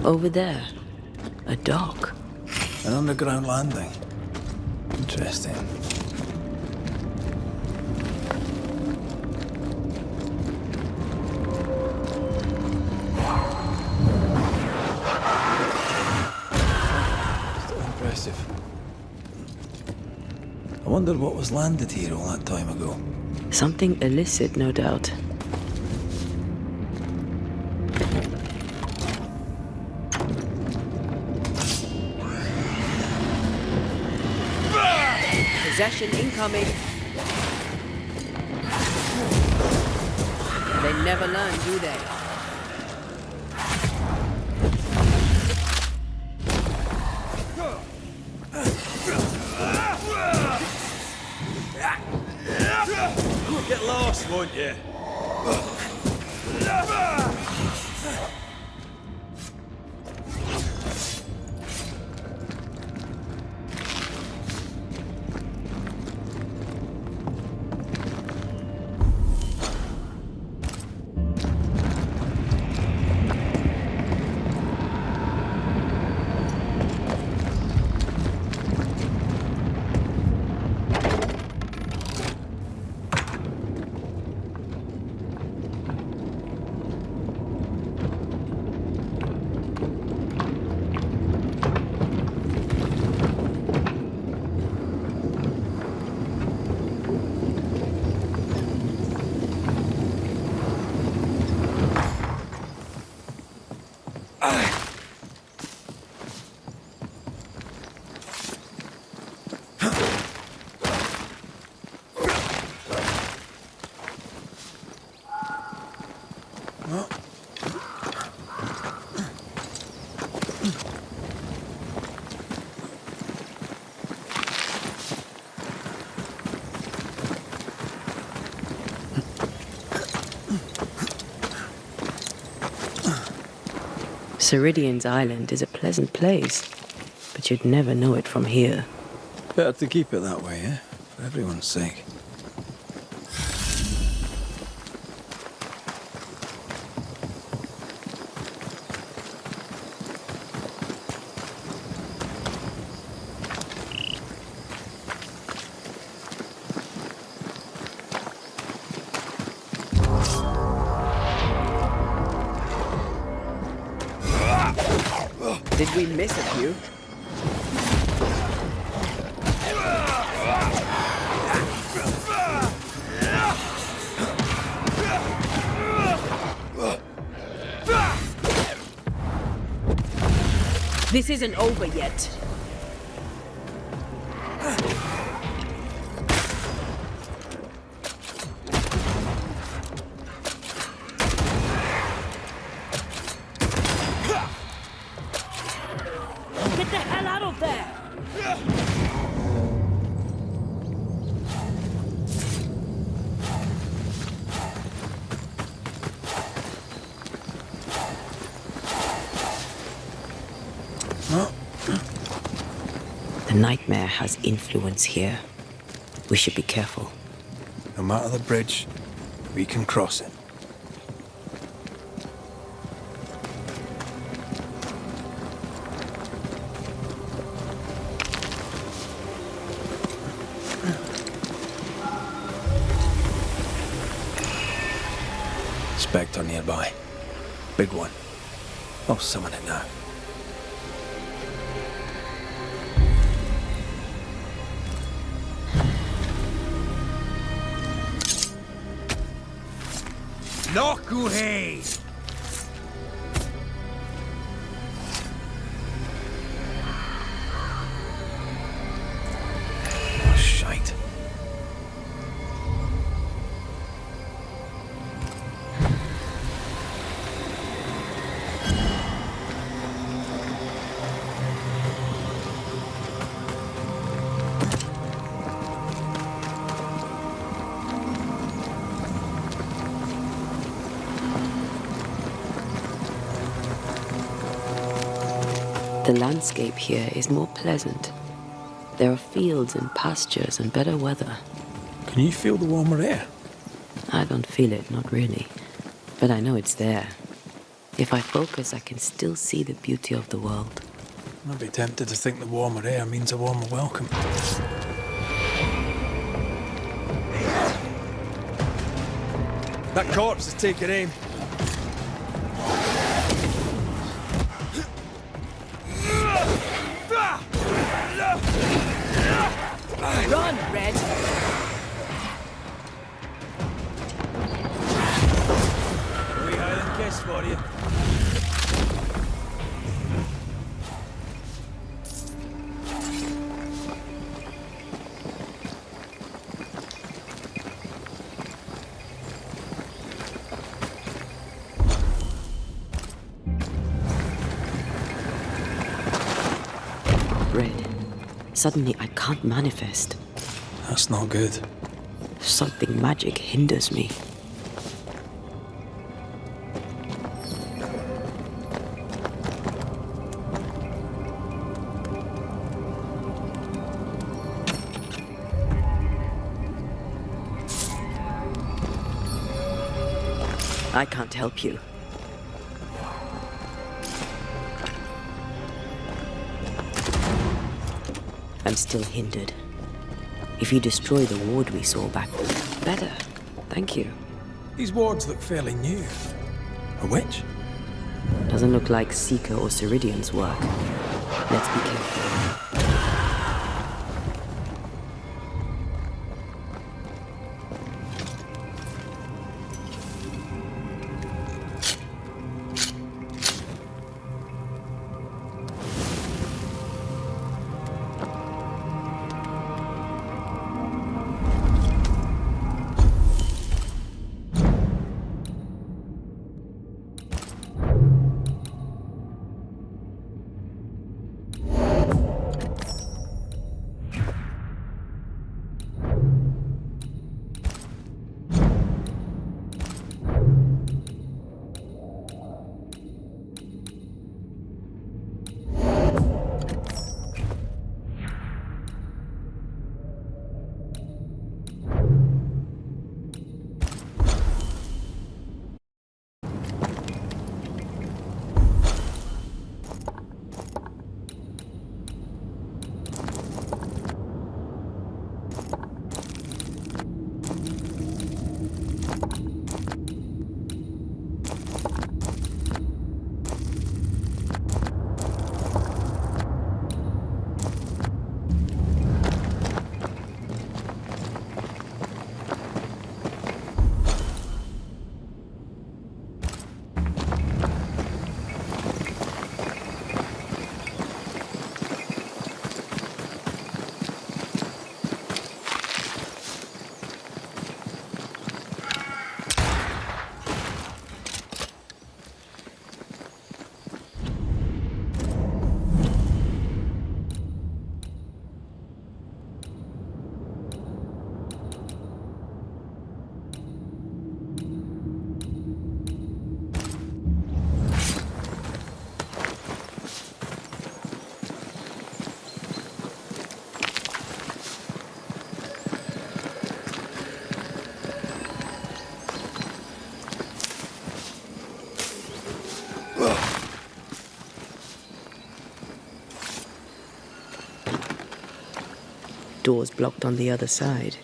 Over there, a dock. An underground landing. Interesting. Still impressive. I wondered what was landed here all that time ago. Something illicit, no doubt. Possession incoming. They never learn, do they? Get lost, won't you? Ceridian's island is a pleasant place, but you'd never know it from here. Better to keep it that way, eh? For everyone's sake. Did we miss a few? This isn't over yet. Get the hell out of there! The nightmare has influence here. We should be careful. No matter the bridge, we can cross it. Spectre nearby. Big one. I'll summon it now. Nokuhei! Oh, shite. The landscape here is more pleasant. There are fields and pastures and better weather. Can you feel the warmer air? I don't feel it, not really. But I know it's there. If I focus, I can still see the beauty of the world. I'd be tempted to think the warmer air means a warmer welcome. That corpse is taking aim. Run, Red! We Highland kiss for you. Red. Suddenly I can't manifest. That's not good. Something magic hinders me. I can't help you. I'm still hindered. If you destroy the ward we saw back there, better. Thank you. These wards look fairly new. A witch? Doesn't look like Seeker or Ceridian's work. Let's be careful. Doors blocked on the other side.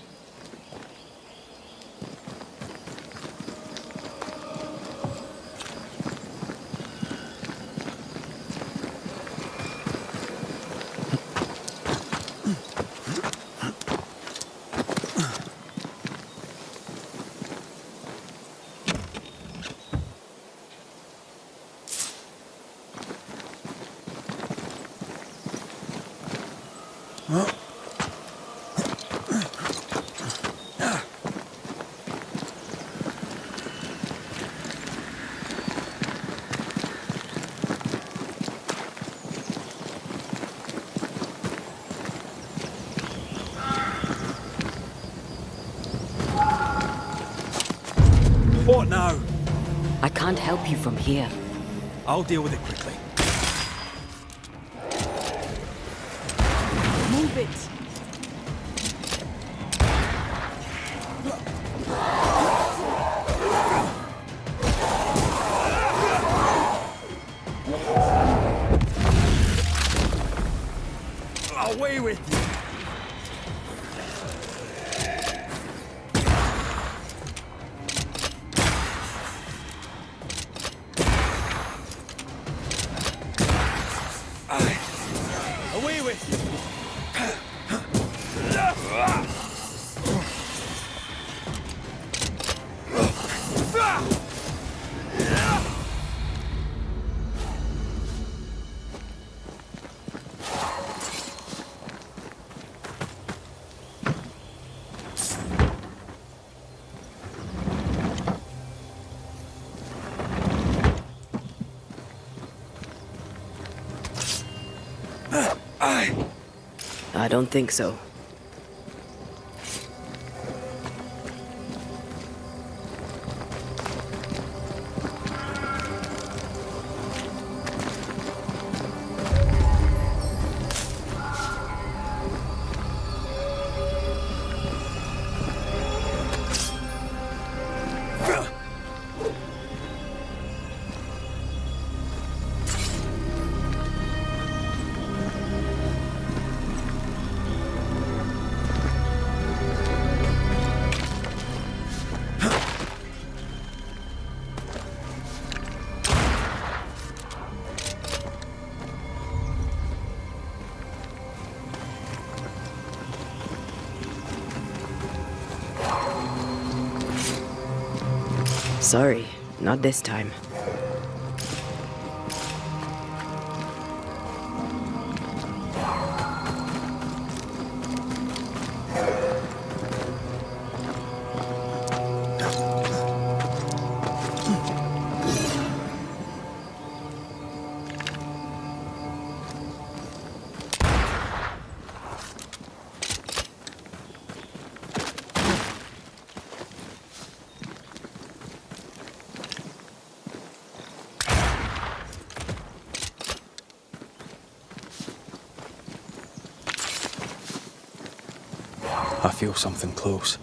What now? I can't help you from here. I'll deal with it quickly. Move it! Away with you! Away with you! I don't think so. Sorry, not this time. I feel something close.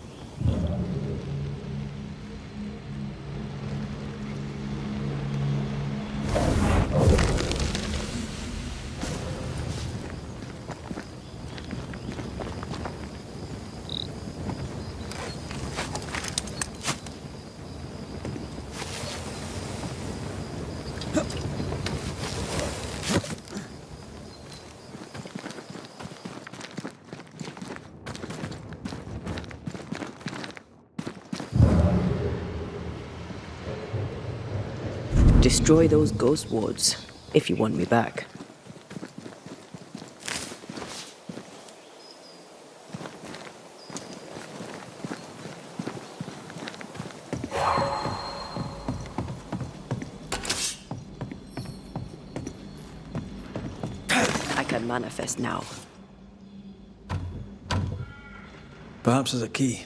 Destroy those ghost wards, if you want me back. I can manifest now. Perhaps there's a key.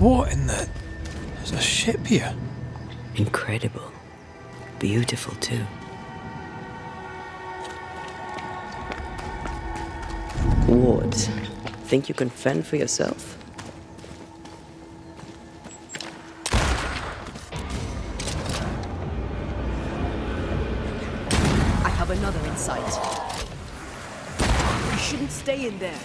What in the... There's a ship here. Incredible. Beautiful, too. Ward, think you can fend for yourself? I have another in sight. You shouldn't stay in there.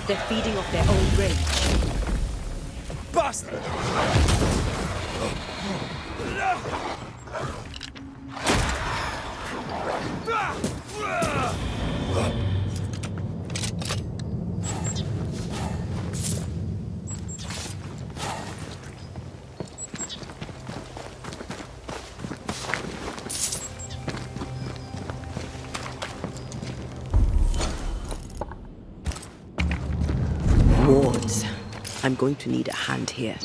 They're feeding off their own rage. Bastard! Wards, I'm going to need a hand here.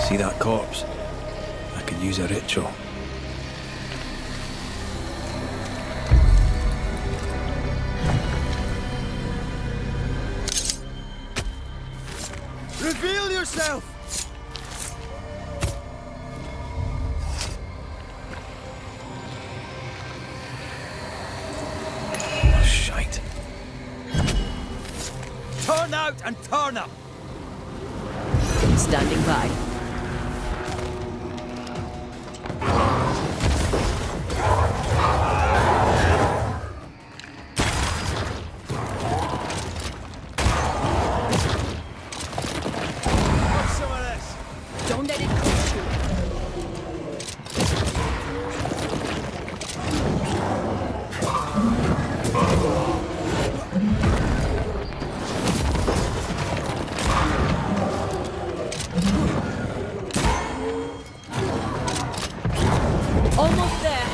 See that corpse? I could use a ritual. Reveal yourself! Oh, shite. Turn out and turn up! Standing by. Don't let it push you. Almost there.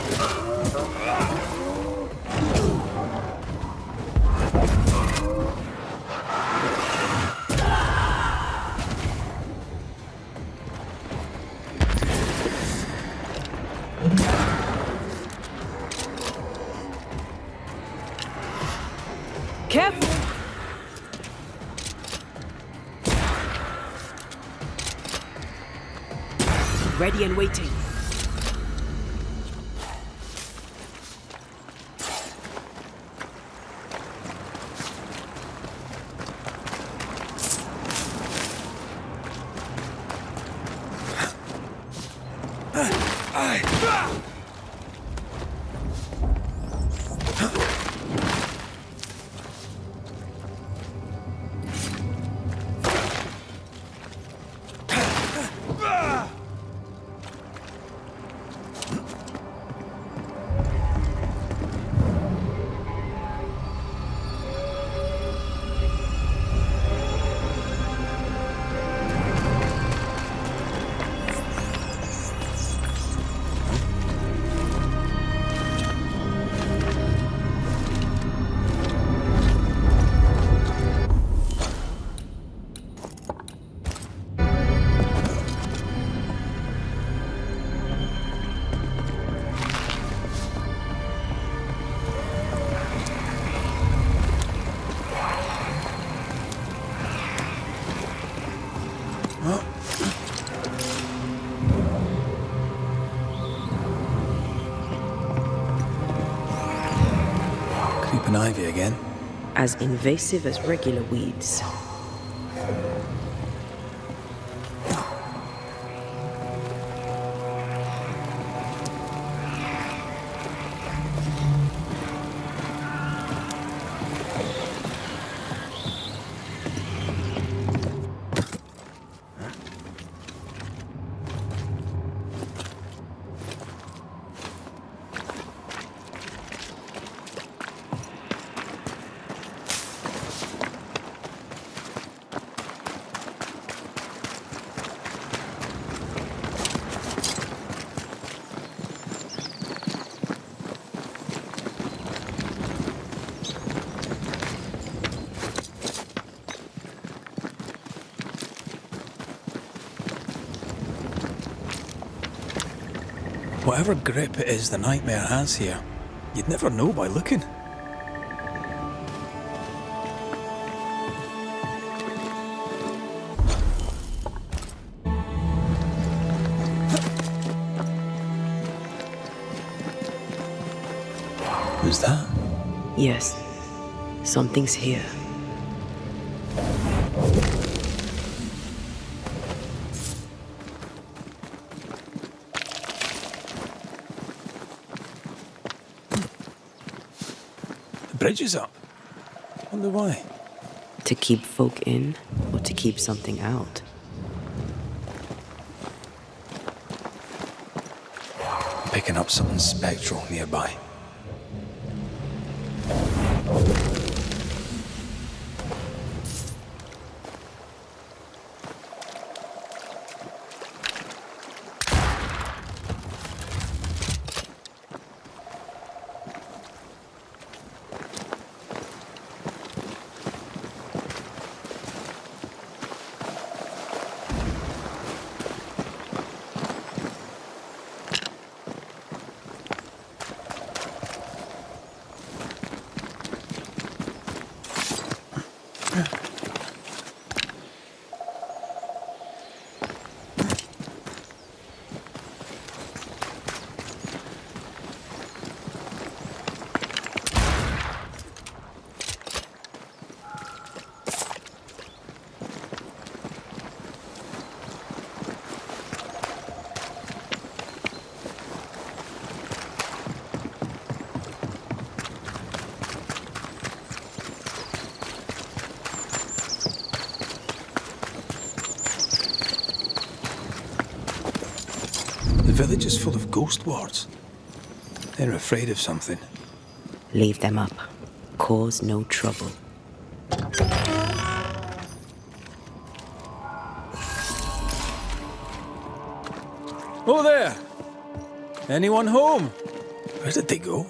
Careful! Ready and waiting. Creeping ivy again. As invasive as regular weeds. Whatever grip it is the nightmare has here, you'd never know by looking. Who's that? Yes, something's here. The bridge is up. Wonder why. To keep folk in, or to keep something out? Picking up something spectral nearby. The village is full of ghost wards. They're afraid of something. Leave them up. Cause no trouble. Oh there! Anyone home? Where did they go?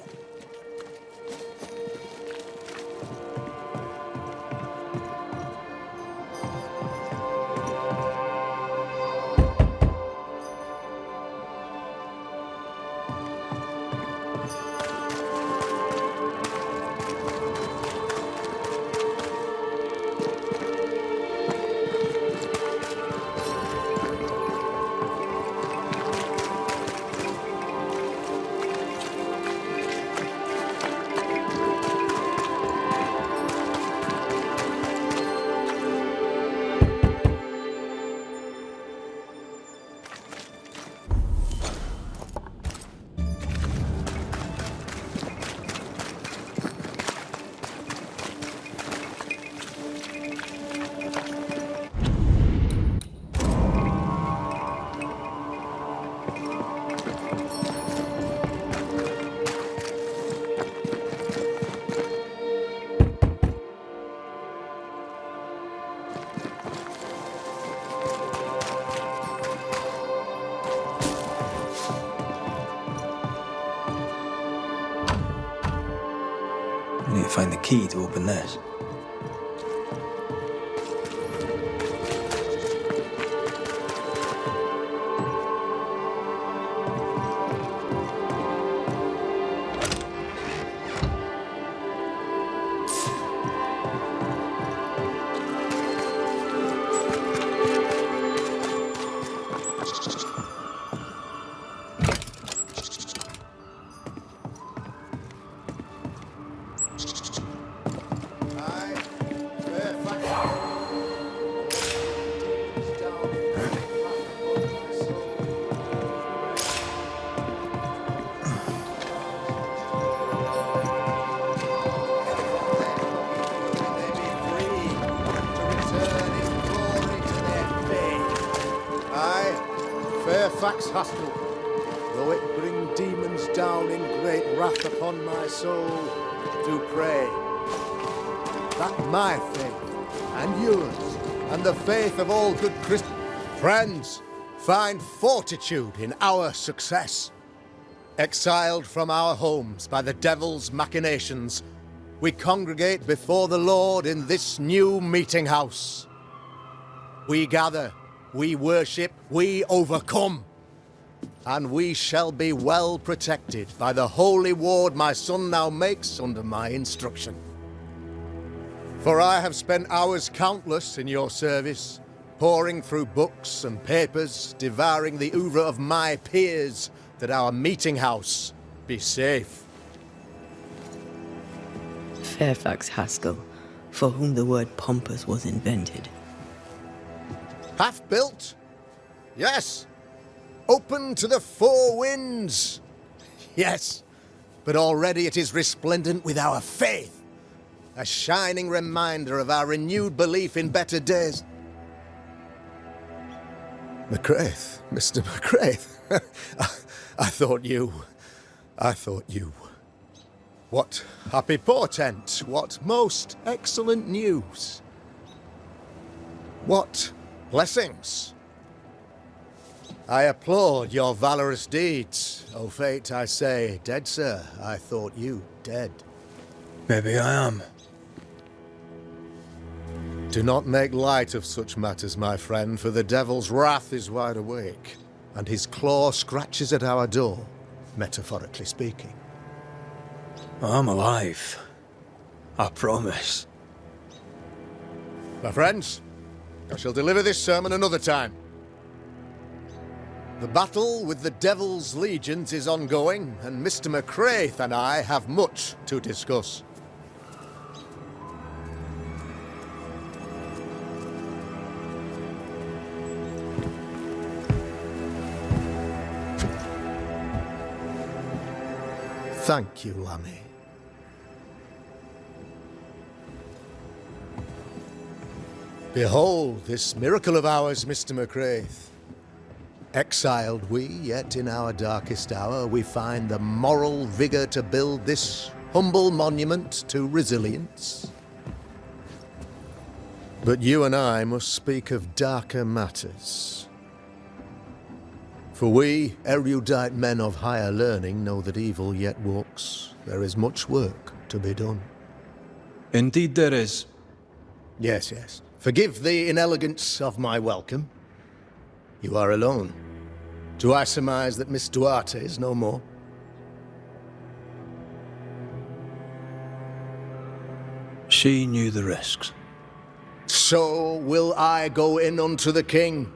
We need to find the key to open this. Fairfax hostile, though it bring demons down in great wrath upon my soul, do pray that my faith and yours and the faith of all good Christian friends find fortitude in our success. Exiled from our homes by the devil's machinations, we congregate before the Lord in this new meeting house. We gather, we worship, we overcome. and we shall be well protected by the holy ward my son now makes under my instruction. For I have spent hours countless in your service, poring through books and papers, devouring the oeuvre of my peers, that our meeting house be safe. Fairfax Haskell, for whom the word pompous was invented. Half-built? Yes. Open to the four winds? Yes. But already it is resplendent with our faith, a shining reminder of our renewed belief in better days. McCraith, Mr. McCraith. I thought you. What happy portent, what most excellent news. What blessings. I applaud your valorous deeds. O fate, I say, dead sir, I thought you dead. Maybe I am. Do not make light of such matters, my friend, for the devil's wrath is wide awake, and his claw scratches at our door, metaphorically speaking. I'm alive. I promise. My friends, I shall deliver this sermon another time. The battle with the devil's legions is ongoing, and Mr. McCraith and I have much to discuss. Thank you, Lammy. Behold this miracle of ours, Mr. McCraith. Exiled we, yet in our darkest hour we find the moral vigour to build this humble monument to resilience. But you and I must speak of darker matters. For we, erudite men of higher learning, know that evil yet walks. There is much work to be done. Indeed there is. Yes, yes. Forgive the inelegance of my welcome. You are alone. Do I surmise that Miss Duarte is no more? She knew the risks. So will I go in unto the king,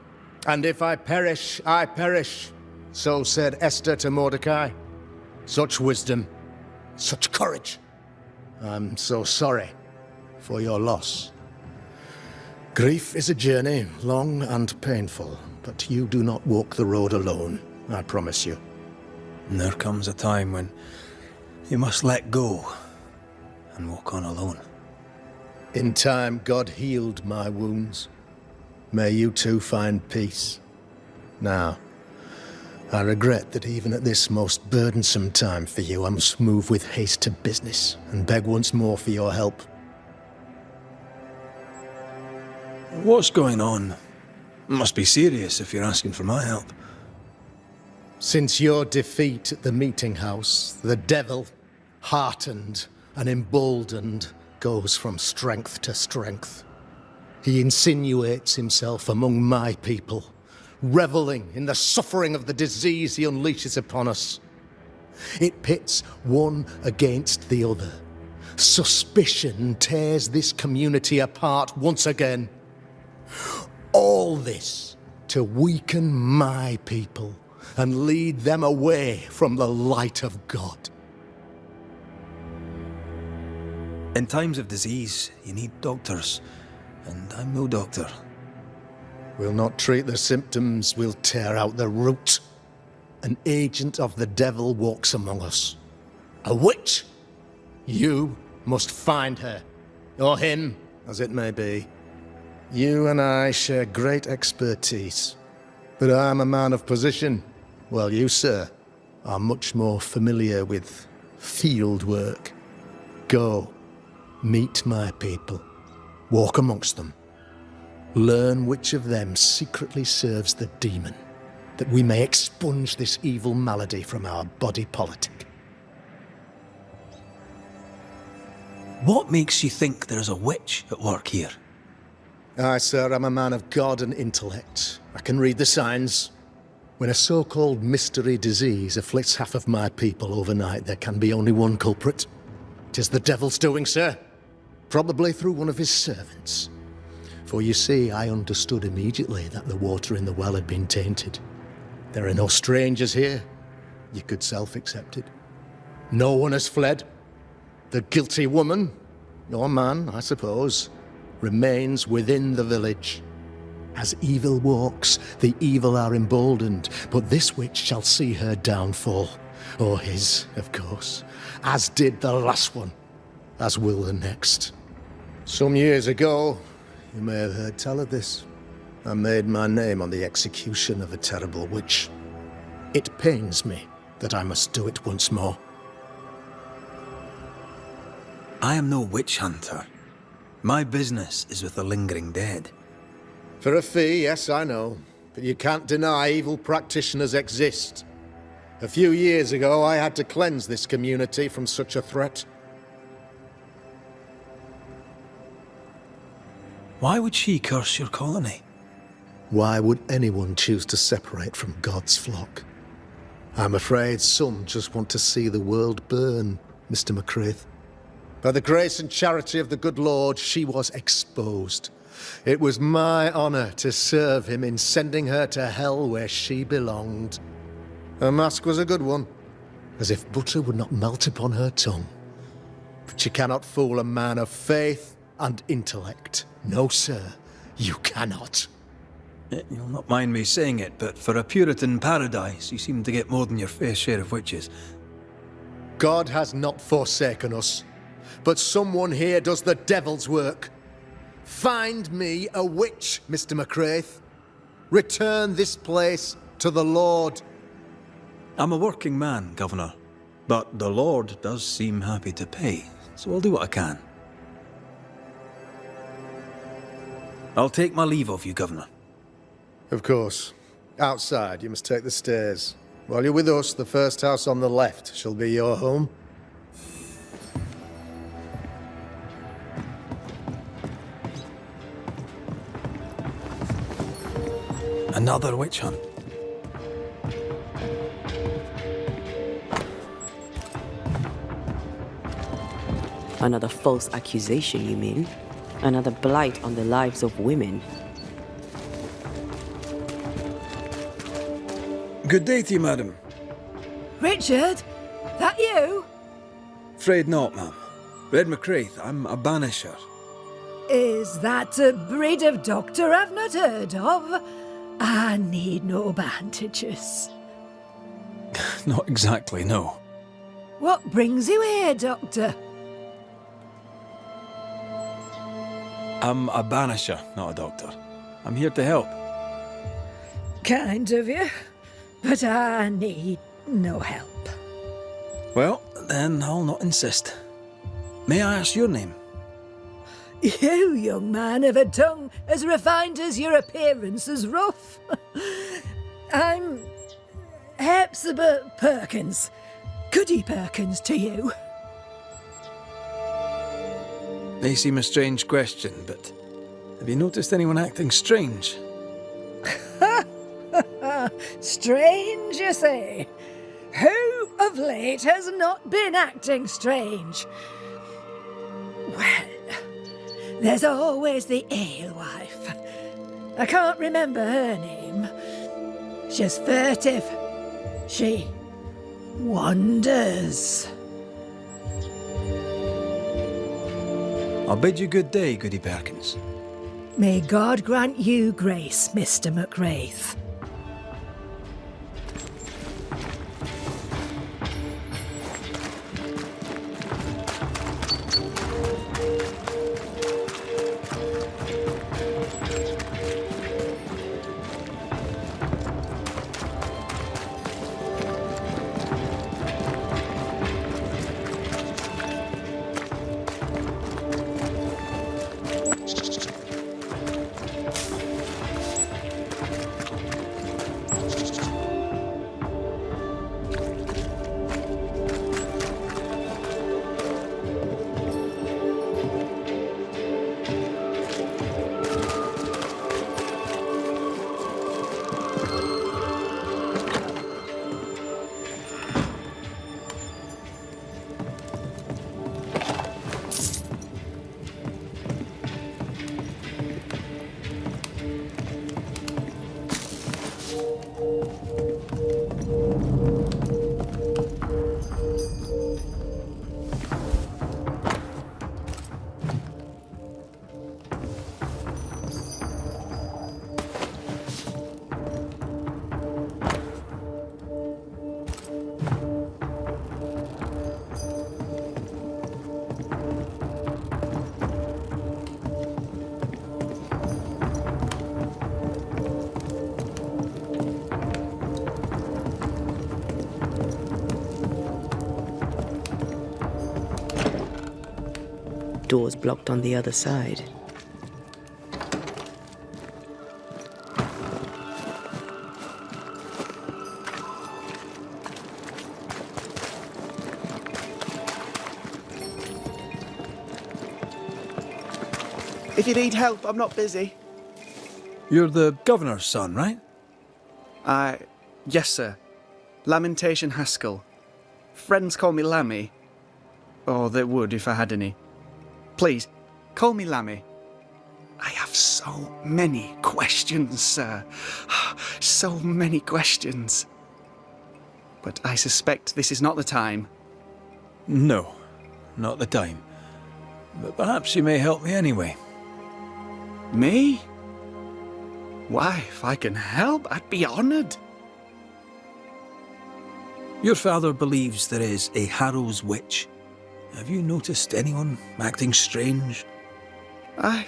and if I perish, I perish. So said Esther to Mordecai. Such wisdom, such courage. I'm so sorry for your loss. Grief is a journey, long and painful, but you do not walk the road alone, I promise you. And there comes a time when you must let go and walk on alone. In time, God healed my wounds. May you too find peace. Now, I regret that even at this most burdensome time for you, I must move with haste to business and beg once more for your help. What's going on? It must be serious if you're asking for my help. Since your defeat at the meeting house, the devil, heartened and emboldened, goes from strength to strength. He insinuates himself among my people, reveling in the suffering of the disease he unleashes upon us. It pits one against the other. Suspicion tears this community apart once again. All this to weaken my people and lead them away from the light of God. In times of disease, you need doctors, and I'm no doctor. We'll not treat the symptoms, we'll tear out the root. An agent of the devil walks among us. A witch! You must find her, or him, as it may be. You and I share great expertise, but I'm a man of position, while you, sir, are much more familiar with field work. Go, meet my people, walk amongst them. Learn which of them secretly serves the demon, that we may expunge this evil malady from our body politic. What makes you think there's a witch at work here? Aye, sir, I'm a man of God and intellect. I can read the signs. When a so-called mystery disease afflicts half of my people overnight, there can be only one culprit. 'Tis the devil's doing, sir. Probably through one of his servants. For you see, I understood immediately that the water in the well had been tainted. There are no strangers here. You could self-accept it. No one has fled. The guilty woman, or man, I suppose, remains within the village. As evil walks, the evil are emboldened, but this witch shall see her downfall. Or his, of course. As did the last one. As will the next. Some years ago, you may have heard tell of this. I made my name on the execution of a terrible witch. It pains me that I must do it once more. I am no witch hunter. My business is with the lingering dead. For a fee, yes, I know. But you can't deny evil practitioners exist. A few years ago, I had to cleanse this community from such a threat. Why would she curse your colony? Why would anyone choose to separate from God's flock? I'm afraid some just want to see the world burn, Mr. McCraith. By the grace and charity of the good Lord, she was exposed. It was my honor to serve him in sending her to hell where she belonged. Her mask was a good one, as if butter would not melt upon her tongue. But you cannot fool a man of faith and intellect. No, sir, you cannot. You'll not mind me saying it, but for a Puritan paradise, you seem to get more than your fair share of witches. God has not forsaken us, but someone here does the devil's work. Find me a witch, Mr. McCraith. Return this place to the Lord. I'm a working man, Governor, but the Lord does seem happy to pay, so I'll do what I can. I'll take my leave of you, Governor. Of course. Outside, you must take the stairs. While you're with us, the first house on the left shall be your home. Another witch hunt. Another false accusation, you mean? Another blight on the lives of women. Good day to you, madam. Richard? That you? Afraid not, ma'am. Red McCraith, I'm a banisher. Is that a breed of doctor I've not heard of? I need no bandages. Not exactly, no. What brings you here, Doctor? I'm a banisher, not a doctor. I'm here to help. Kind of you, but I need no help. Well, then I'll not insist. May I ask your name? You, young man, have a tongue as refined as your appearance is rough. I'm Hepzibah Perkins. Goody Perkins to you. May seem a strange question, but have you noticed anyone acting strange? Strange, you say? Who of late has not been acting strange? Well, there's always the alewife. I can't remember her name. She's furtive. She wanders. I'll bid you good day, Goody Perkins. May God grant you grace, Mr. McCraith. Doors blocked on the other side. If you need help, I'm not busy. You're the governor's son, right? Yes, sir. Lamentation Haskell. Friends call me Lammy. Or they would if I had any. Please, call me Lammy. I have so many questions, sir. So many questions. But I suspect this is not the time. No, not the time. But perhaps you may help me anyway. Me? Why, if I can help, I'd be honoured. Your father believes there is a Harrow's witch. Have you noticed anyone acting strange? I'd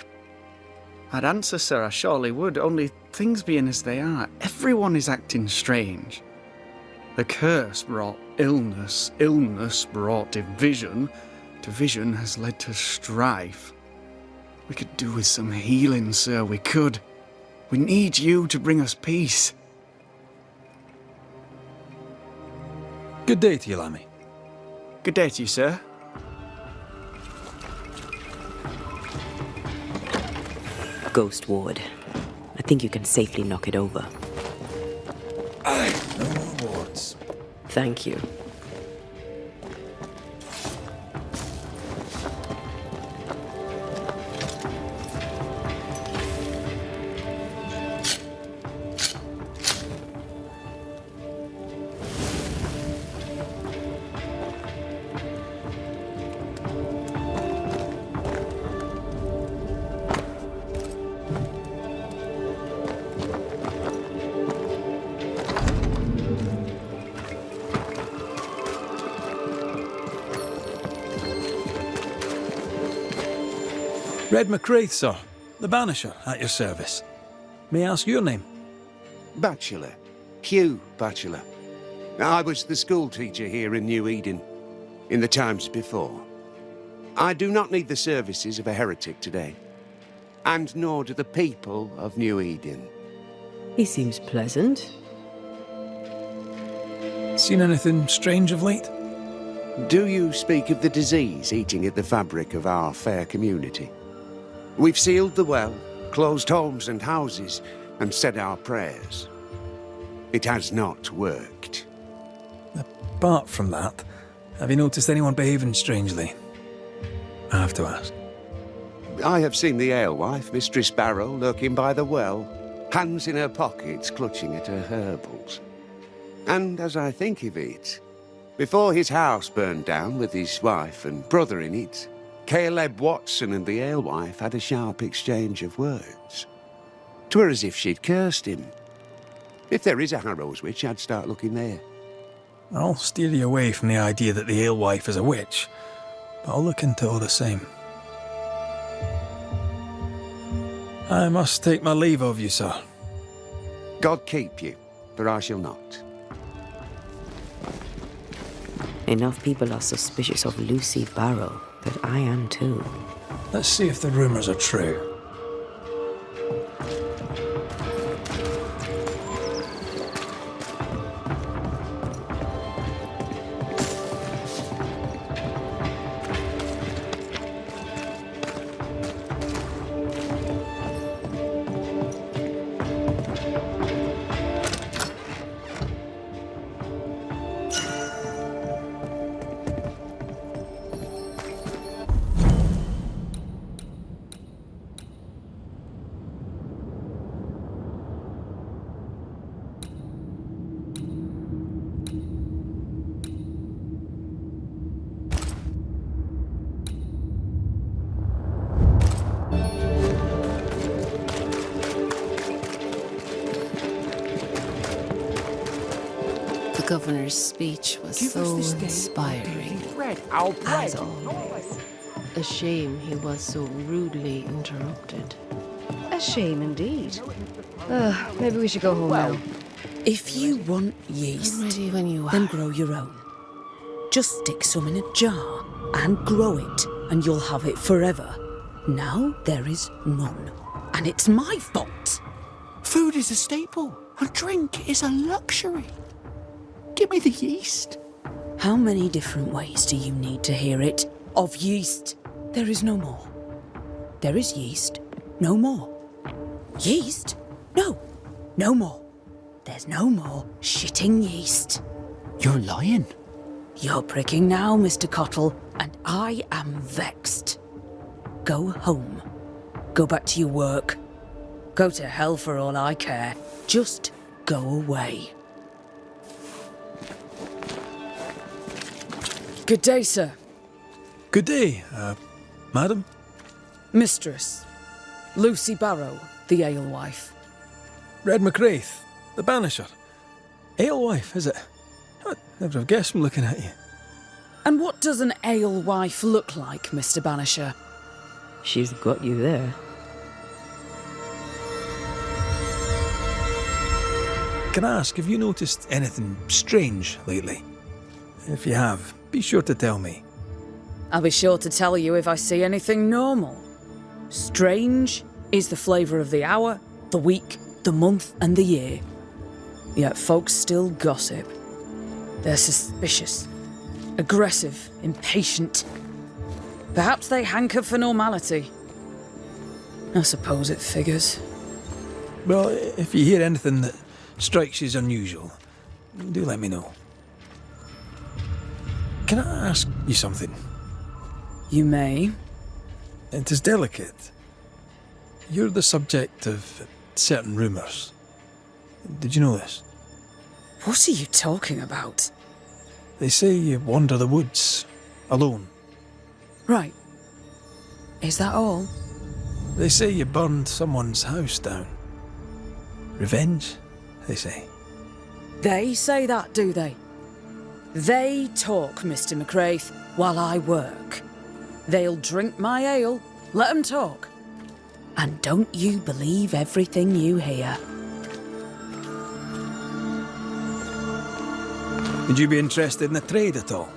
answer, sir, I surely would, only things being as they are, everyone is acting strange. The curse brought illness, illness brought division, division has led to strife. We could do with some healing, sir, we could. We need you to bring us peace. Good day to you, Lammy. Good day to you, sir. Ghost Ward. I think you can safely knock it over. No more wards. Thank you. Red McCraith, sir. The Banisher, at your service. May I ask your name? Bachelor. Hugh Bachelor. I was the school teacher here in New Eden, in the times before. I do not need the services of a heretic today, and nor do the people of New Eden. He seems pleasant. Seen anything strange of late? Do you speak of the disease eating at the fabric of our fair community? We've sealed the well, closed homes and houses, and said our prayers. It has not worked. Apart from that, have you noticed anyone behaving strangely? I have to ask. I have seen the alewife, Mistress Barrow, lurking by the well, hands in her pockets, clutching at her herbals. And as I think of it, before his house burned down with his wife and brother in it, Caleb Watson and the alewife had a sharp exchange of words. 'Twere as if she'd cursed him. If there is a Harrow's witch, I'd start looking there. I'll steer you away from the idea that the alewife is a witch, but I'll look into all the same. I must take my leave of you, sir. God keep you, for I shall not. Enough people are suspicious of Lucy Barrow that I am too. Let's see if the rumours are true. The governor's speech was so inspiring, as always. A shame he was so rudely interrupted. A shame indeed. Maybe we should go home now. If you want yeast, Ready when you then are. grow your own. Just stick some in a jar and grow it, and you'll have it forever. Now there is none, and it's my fault. Food is a staple, and drink is a luxury. Give me the yeast. How many different ways do you need to hear it? Of yeast, there is no more. There is yeast, no more. Yeast? No, no more. There's no more shitting yeast. You're lying. You're pricking now, Mr. Cottle, and I am vexed. Go home. Go back to your work. Go to hell for all I care. Just go away. Good day, sir. Good day, madam. Mistress. Lucy Barrow, the alewife. Red McWraith, the Banisher. Alewife, is it? I'd never have guessed from looking at you. And what does an alewife look like, Mr. Banisher? She's got you there. Can I ask, have you noticed anything strange lately? If you have, be sure to tell me. I'll be sure to tell you if I see anything normal. Strange is the flavour of the hour, the week, the month, and the year. Yet folks still gossip. They're suspicious, aggressive, impatient. Perhaps they hanker for normality. I suppose it figures. Well, if you hear anything that strikes you as unusual, do let me know. Can I ask you something? You may. It is delicate. You're the subject of certain rumours. Did you know this? What are you talking about? They say you wander the woods, alone. Right. Is that all? They say you burned someone's house down. Revenge, they say. They say that, do they? They talk, Mr. McWraith, while I work. They'll drink my ale, let 'em talk. And don't you believe everything you hear. Would you be interested in a trade at all?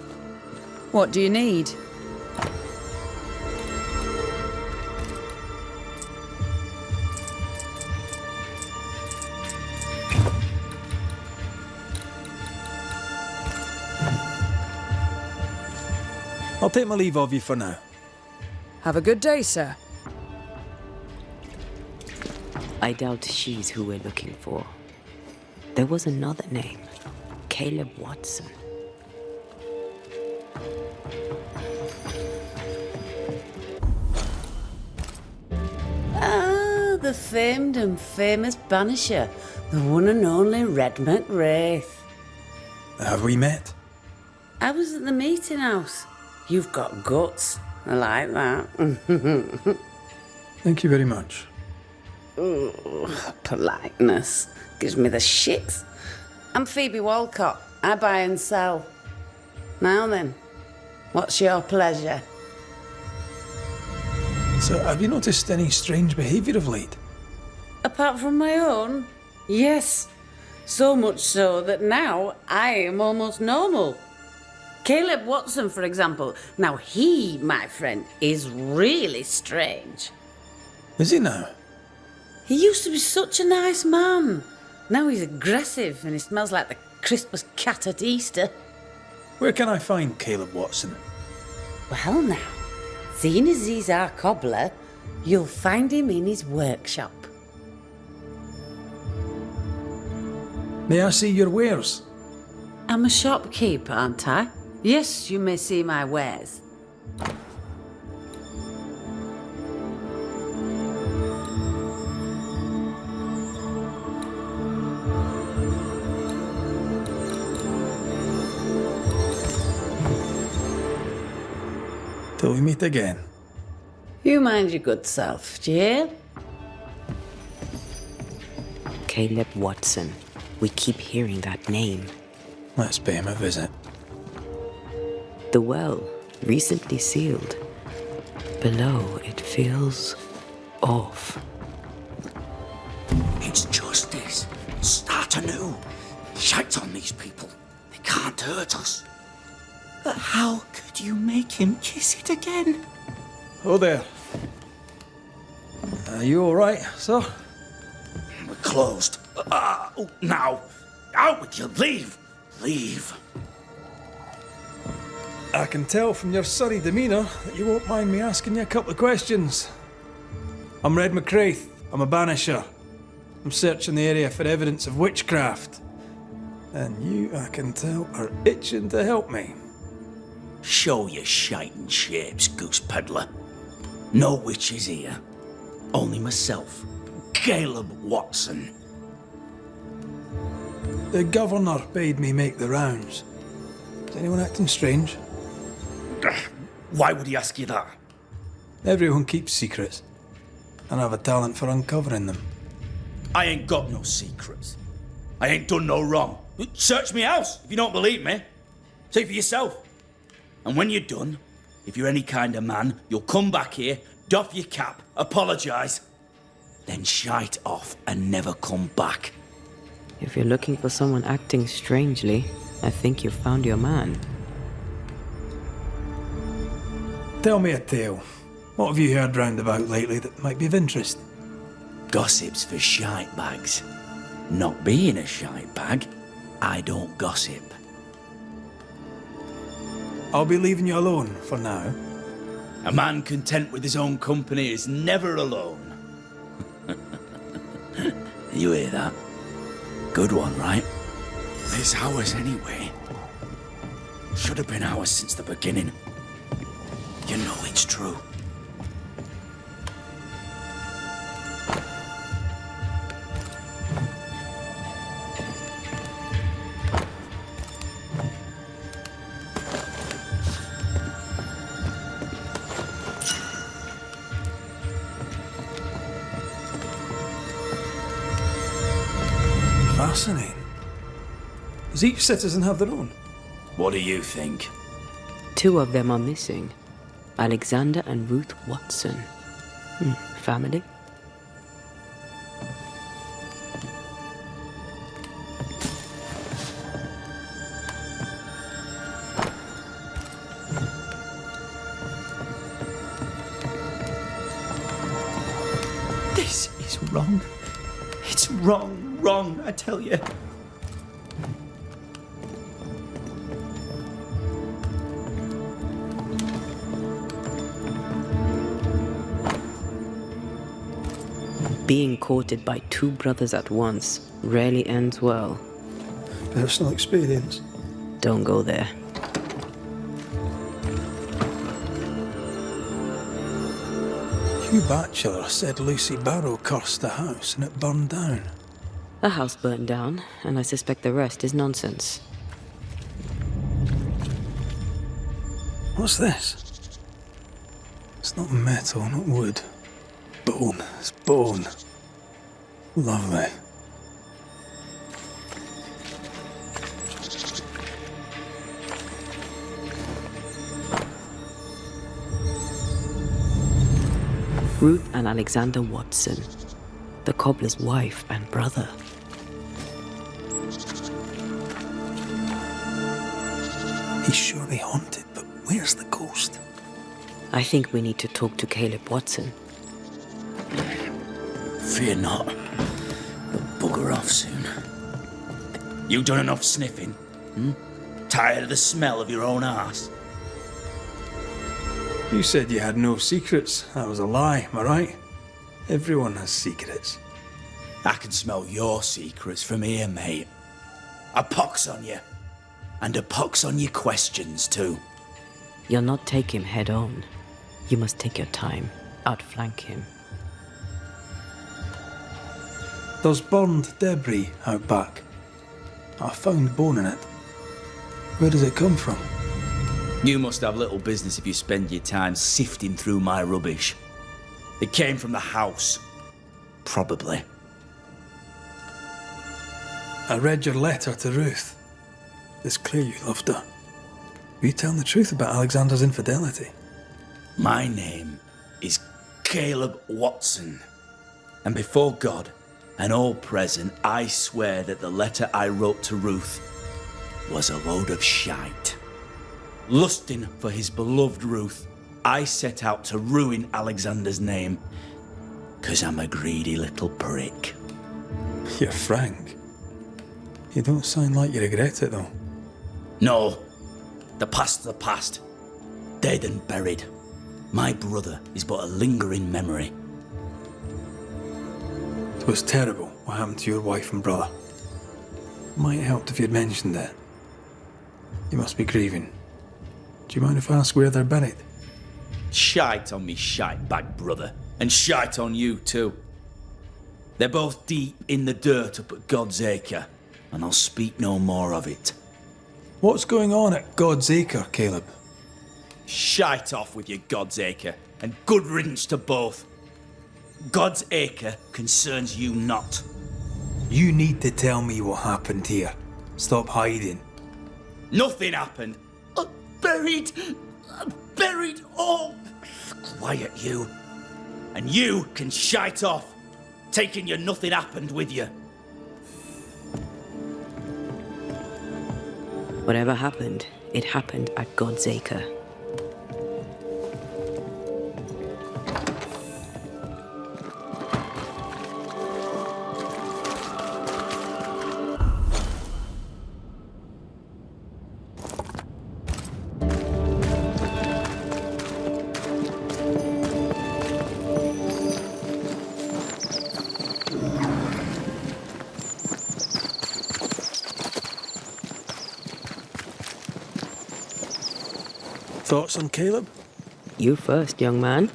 What do you need? I'll take my leave of you for now. Have a good day, sir. I doubt she's who we're looking for. There was another name, Caleb Watson. Ah, the famed and famous Banisher, the one and only Red McWraith. Have we met? I was at the meeting house. You've got guts. I like that. Thank you very much. Ooh, politeness gives me the shits. I'm Phoebe Walcott. I buy and sell. Now then, what's your pleasure? So, have you noticed any strange behaviour of late? Apart from my own? Yes. So much so that now I am almost normal. Caleb Watson, for example. Now he, my friend, is really strange. Is he now? He used to be such a nice man. Now he's aggressive and he smells like the Christmas cat at Easter. Where can I find Caleb Watson? Well now, seeing as he's our cobbler, you'll find him in his workshop. May I see your wares? I'm a shopkeeper, aren't I? Yes, you may see my wares. Till we meet again. You mind your good self, do you hear? Caleb Watson. We keep hearing that name. Let's pay him a visit. The well, recently sealed. Below, it feels off. It's justice. Start anew. Shite on these people. They can't hurt us. But how could you make him kiss it again? Oh there. Are you alright, sir? We're closed. Now. Out with you. Leave. Leave. I can tell from your surly demeanour that you won't mind me asking you a couple of questions. I'm Red McCraith. I'm a banisher. I'm searching the area for evidence of witchcraft. And you, I can tell, are itching to help me. Show your shiting shapes, goose peddler. No witches here. Only myself, Caleb Watson. The governor bade me make the rounds. Is anyone acting strange? Why would he ask you that? Everyone keeps secrets, and I have a talent for uncovering them. I ain't got no secrets. I ain't done no wrong. Search me house if you don't believe me. See for yourself. And when you're done, if you're any kind of man, you'll come back here, doff your cap, apologise, then shite off and never come back. If you're looking for someone acting strangely, I think you've found your man. Tell me a tale. What have you heard round about lately that might be of interest? Gossip's for shite bags. Not being a shite bag, I don't gossip. I'll be leaving you alone for now. A man content with his own company is never alone. You hear that? Good one, right? It's ours anyway. Should have been ours since the beginning. You know it's true. Fascinating. Does each citizen have their own? What do you think? 2 of them are missing. Alexander and Ruth Watson. Family? This is wrong. It's wrong, I tell you. Being courted by 2 brothers at once rarely ends well. Personal experience. Don't go there. Hugh Batchelor said Lucy Barrow cursed the house and it burned down. The house burned down, and I suspect the rest is nonsense. What's this? It's not metal, not wood. Bone. It's bone. Lovely. Ruth and Alexander Watson, the cobbler's wife and brother. He's surely haunted, but where's the ghost? I think we need to talk to Caleb Watson. Fear not. You'll bugger off soon. You done enough sniffing? Tired of the smell of your own arse? You said you had no secrets. That was a lie, am I right? Everyone has secrets. I can smell your secrets from here, mate. A pox on you. And a pox on your questions, too. You'll not take him head on. You must take your time, outflank him. There's burned debris out back. I found bone in it. Where does it come from? You must have little business if you spend your time sifting through my rubbish. It came from the house. Probably. I read your letter to Ruth. It's clear you loved her. Were you telling the truth about Alexander's infidelity? My name is Caleb Watson. And before God and all present, I swear that the letter I wrote to Ruth was a load of shite. Lusting for his beloved Ruth, I set out to ruin Alexander's name, 'cause I'm a greedy little prick. You're frank. You don't sound like you regret it, though. No, the past's the past. Dead and buried. My brother is but a lingering memory. It was terrible what happened to your wife and brother. Might help if you'd mentioned it. You must be grieving. Do you mind if I ask where they're buried? Shite on me shite bag brother, and shite on you too. They're both deep in the dirt up at God's Acre, and I'll speak no more of it. What's going on at God's Acre, Caleb? Shite off with your God's Acre, and good riddance to both. God's Acre concerns you not. You need to tell me what happened here. Stop hiding. Nothing happened. Buried all. Quiet you. And you can shite off, taking your nothing happened with you. Whatever happened, it happened at God's Acre. Thoughts on Caleb? You first, young man.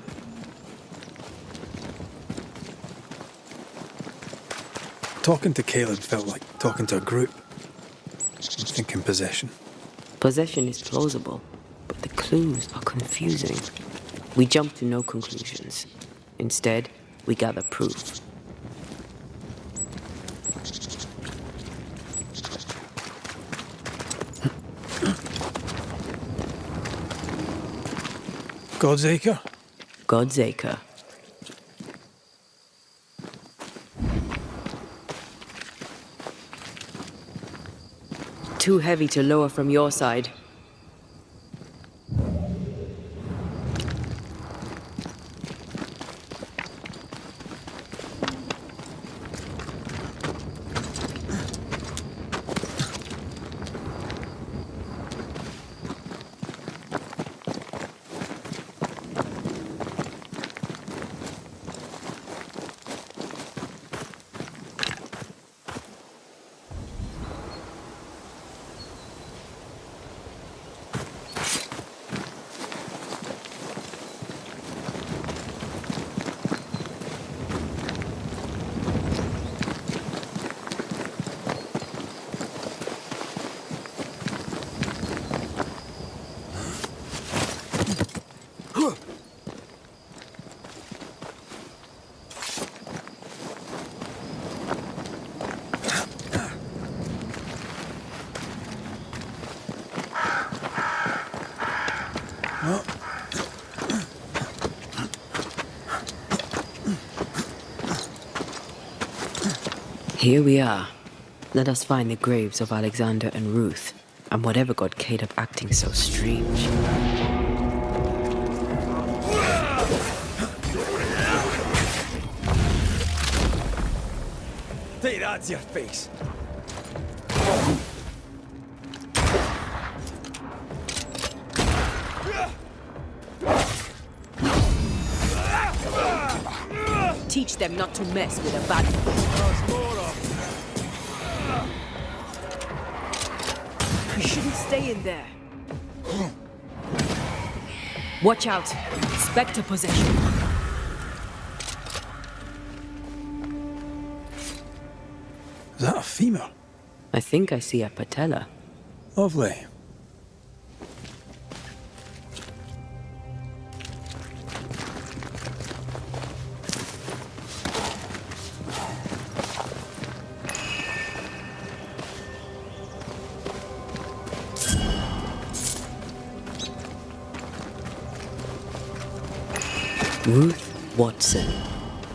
Talking to Caleb felt like talking to a group. I'm thinking possession. Possession is plausible, but the clues are confusing. We jump to no conclusions. Instead, we gather proof. God's Acre? God's Acre. Too heavy to lower from your side. Here we are. Let us find the graves of Alexander and Ruth, and whatever got Caleb acting so strange. Take that to your face. Teach them not to mess with a bad. You shouldn't stay in there. Watch out. Spectre possession. Is that a femur? I think I see a patella. Lovely. Ruth Watson.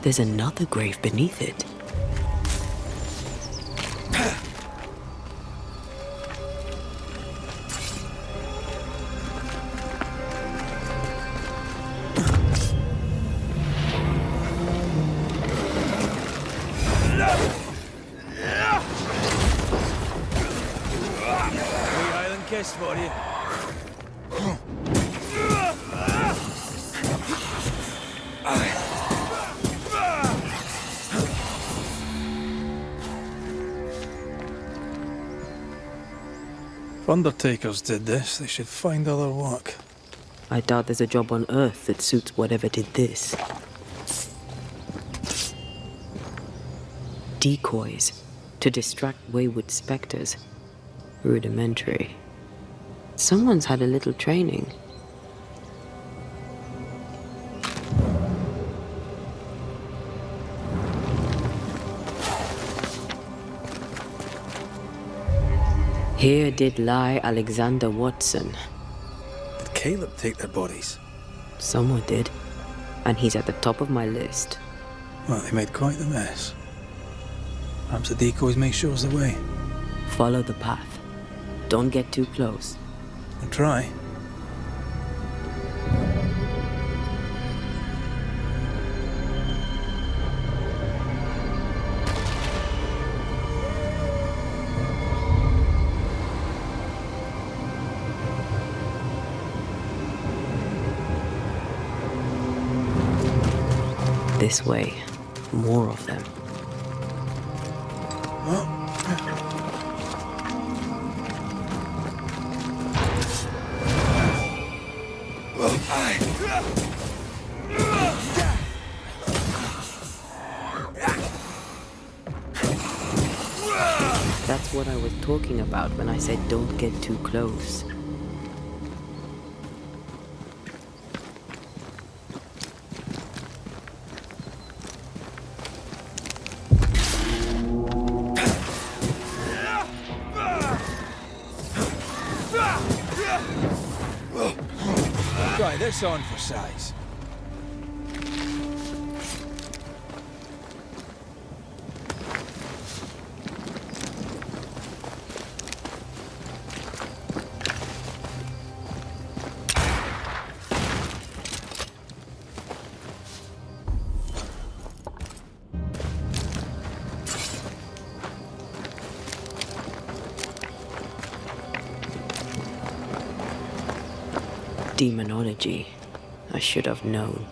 There's another grave beneath it. Kiss for you. If undertakers did this, they should find other work. I doubt there's a job on Earth that suits whatever did this. Decoys to distract wayward specters. Rudimentary. Someone's had a little training. Here did lie Alexander Watson. Did Caleb take their bodies? Someone did. And he's at the top of my list. Well, they made quite the mess. Perhaps the decoys may show us the way. Follow the path. Don't get too close. I'll try. This way. More of them. That's what I was talking about when I said don't get too close. Try this on for size. Demonology. I should have known.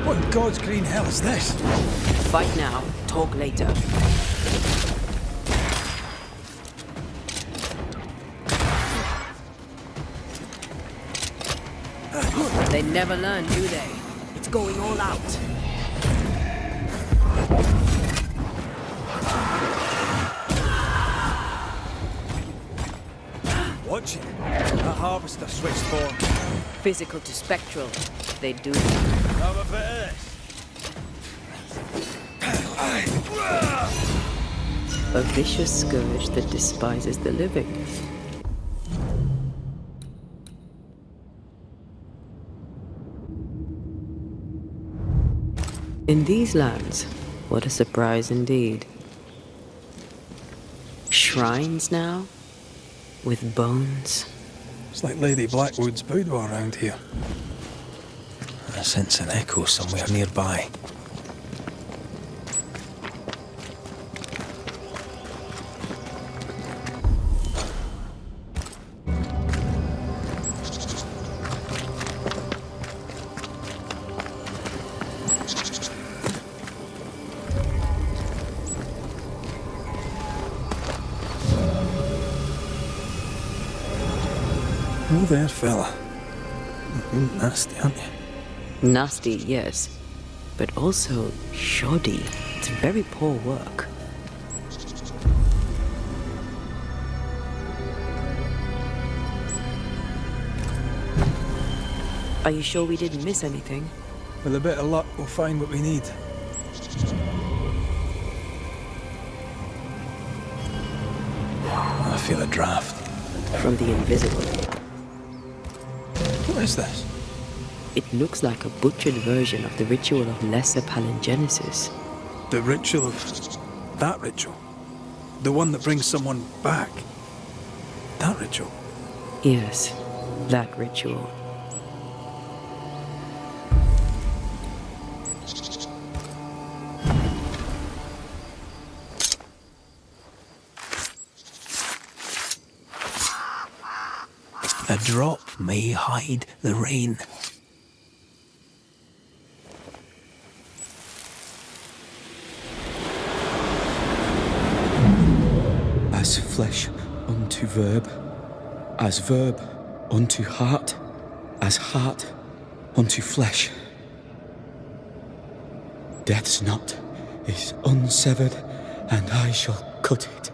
What in God's green hell is this? Fight now, talk later. They never learn, do they? It's going all out. Watch it. That harvester switched form. Physical to spectral. They do. Have a bit of this. A vicious scourge that despises the living. In these lands, what a surprise indeed. Shrines now? With bones? It's like Lady Blackwood's boudoir around here. I sense an echo somewhere nearby. there, fella. You're nasty, aren't you? Nasty, yes. But also shoddy. It's very poor work. Are you sure we didn't miss anything? With a bit of luck, we'll find what we need. I feel a draft. From the invisible. What is this? It looks like a butchered version of the ritual of Lesser Palingenesis. The ritual of... that ritual? The one that brings someone back? That ritual? Yes, that ritual. A drop may hide the rain. As flesh unto verb, as verb unto heart, as heart unto flesh. Death's knot is unsevered, and I shall cut it.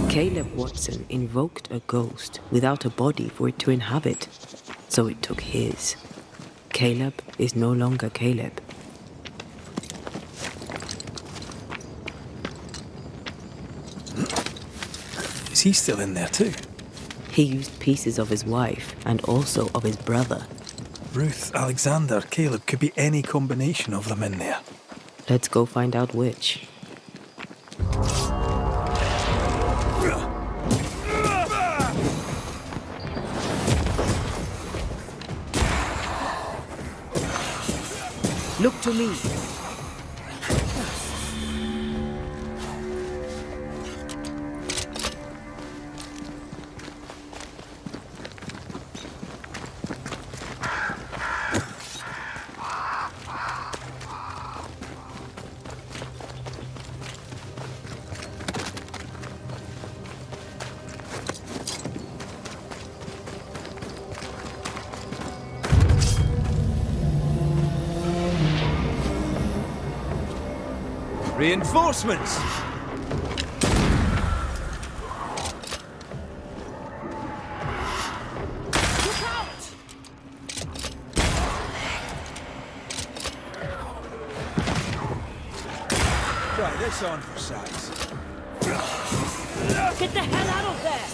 Caleb Watson invoked a ghost without a body for it to inhabit, so it took his. Caleb is no longer Caleb. Is he still in there too? He used pieces of his wife and also of his brother. Ruth, Alexander, Caleb, could be any combination of them in there. Let's go find out which. Look to me. Reinforcements! Try this on for size. Get the hell out of there!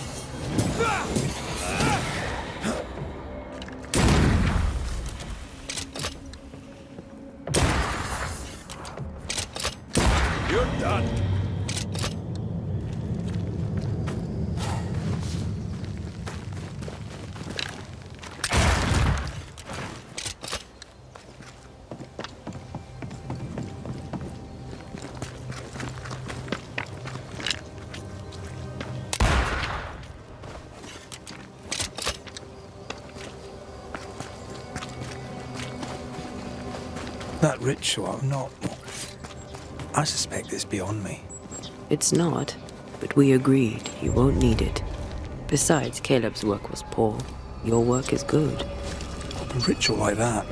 You're done. That ritual, I suspect it's beyond me. It's not, but we agreed you won't need it. Besides, Caleb's work was poor. Your work is good. A ritual like that,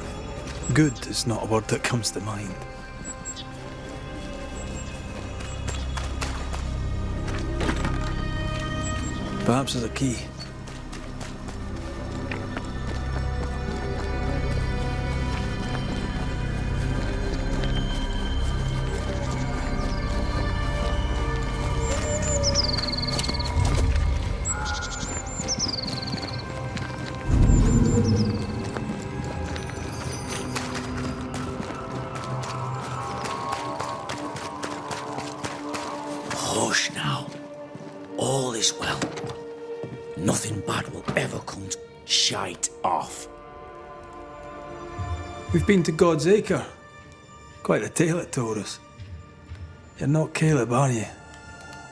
good is not a word that comes to mind. Perhaps there's a key. Hush now. All is well. Nothing bad will ever come to shite off. We've been to God's Acre. Quite a tale it told us. You're not Caleb, are you?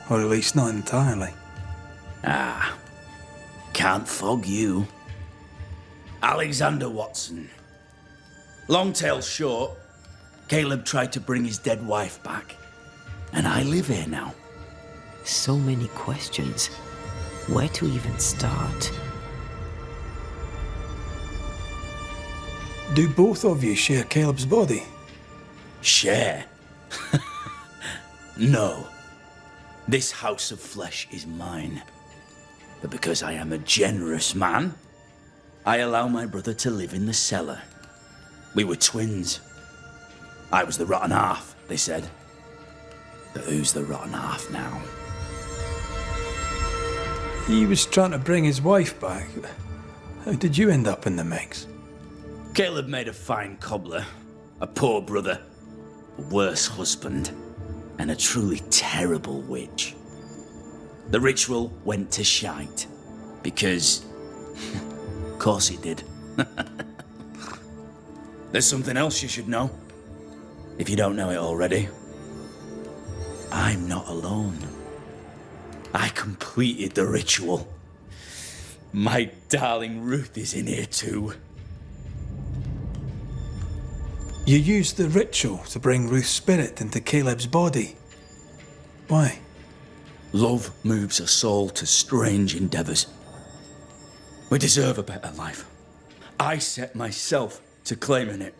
Or at least not entirely. Ah, can't fog you. Alexander Watson. Long tale short, Caleb tried to bring his dead wife back. And I live here now. So many questions. Where to even start? Do both of you share Caleb's body? Share? No. This house of flesh is mine. But because I am a generous man, I allow my brother to live in the cellar. We were twins. I was the rotten half, they said. But who's the rotten half now? He was trying to bring his wife back. How did you end up in the mix? Caleb made a fine cobbler, a poor brother, a worse husband, and a truly terrible witch. The ritual went to shite, because... of course it did. There's something else you should know, if you don't know it already. I'm not alone. I completed the ritual. My darling Ruth is in here too. You used the ritual to bring Ruth's spirit into Caleb's body. Why? Love moves a soul to strange endeavors. We deserve a better life. I set myself to claiming it.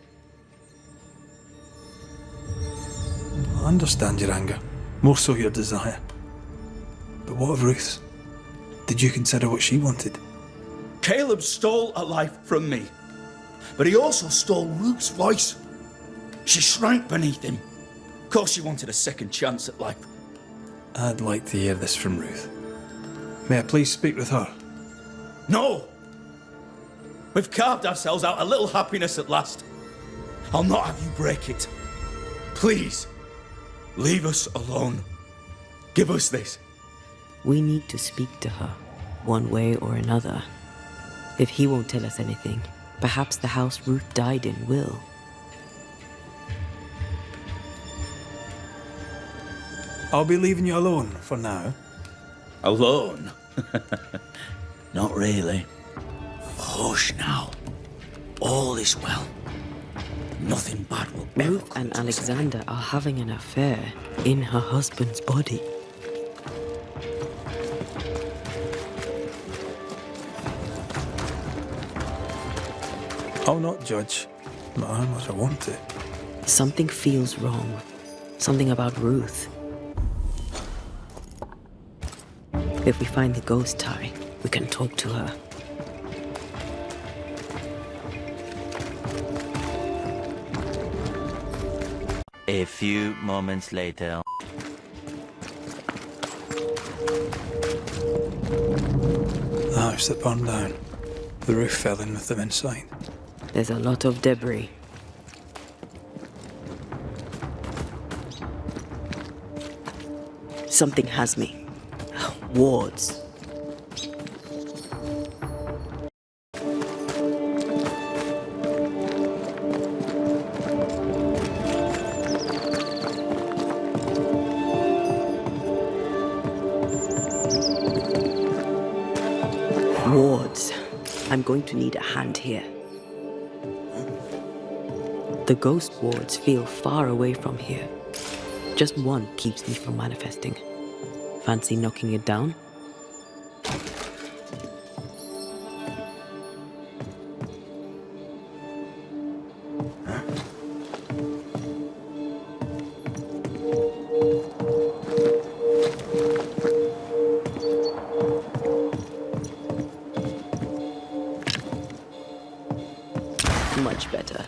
I understand your anger, more so your desire. But what of Ruth's? Did you consider what she wanted? Caleb stole a life from me, but he also stole Ruth's voice. She shrank beneath him. Of course she wanted a second chance at life. I'd like to hear this from Ruth. May I please speak with her? No! We've carved ourselves out a little happiness at last. I'll not have you break it. Please, leave us alone. Give us this. We need to speak to her, one way or another. If he won't tell us anything, perhaps the house Ruth died in will. I'll be leaving you alone for now. Alone? Not really. Hush now. All is well. Nothing bad will ever Ruth come and to us. Alexander are having an affair in her husband's body. I'll not judge, but how much I want to. Something feels wrong. Something about Ruth. If we find the ghost tie, we can talk to her. A few moments later. The house that burned down. The roof fell in with them inside. There's a lot of debris. Something has me. Wards. Wards. I'm going to need a hand here. The ghost wards feel far away from here. Just one keeps me from manifesting. Fancy knocking it down? Much better.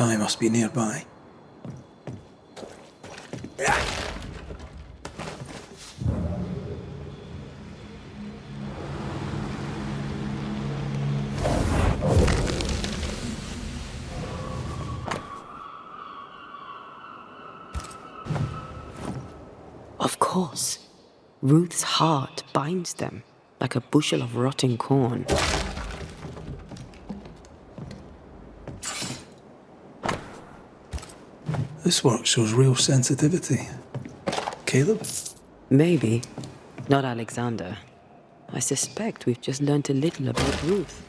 I must be nearby. Of course. Ruth's heart binds them like a bushel of rotting corn. This work shows real sensitivity. Caleb? Maybe. Not Alexander. I suspect we've just learned a little about Ruth.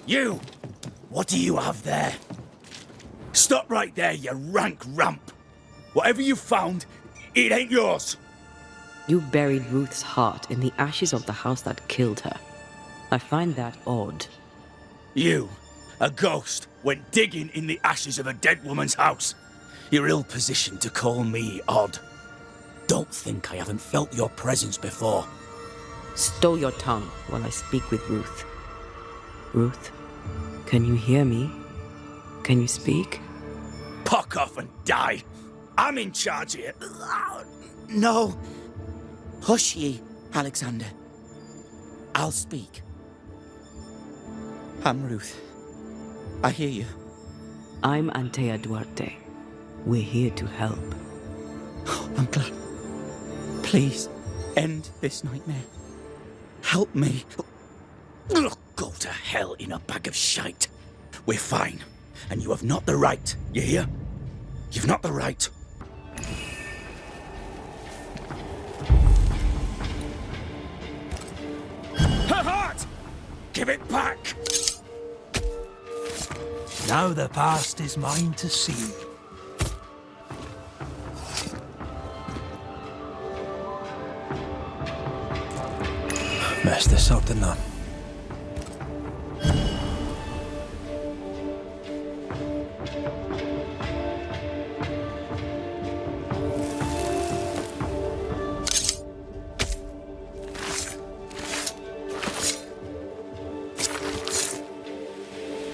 You! What do you have there? Stop right there, you rank ramp! Whatever you found, it ain't yours! You buried Ruth's heart in the ashes of the house that killed her. I find that odd. You, a ghost, went digging in the ashes of a dead woman's house. You're ill-positioned to call me odd. Don't think I haven't felt your presence before. Stow your tongue while I speak with Ruth. Ruth, can you hear me? Can you speak? Pock off and die! I'm in charge here. No. Hush ye, Alexander. I'll speak. I'm Ruth. I hear you. I'm Antea Duarte. We're here to help. I'm glad. Please, end this nightmare. Help me. Go to hell in a bag of shite. We're fine, and you have not the right, you hear? You've not the right. Her heart! Give it back! Now the past is mine to see. Messed this up, didn't I?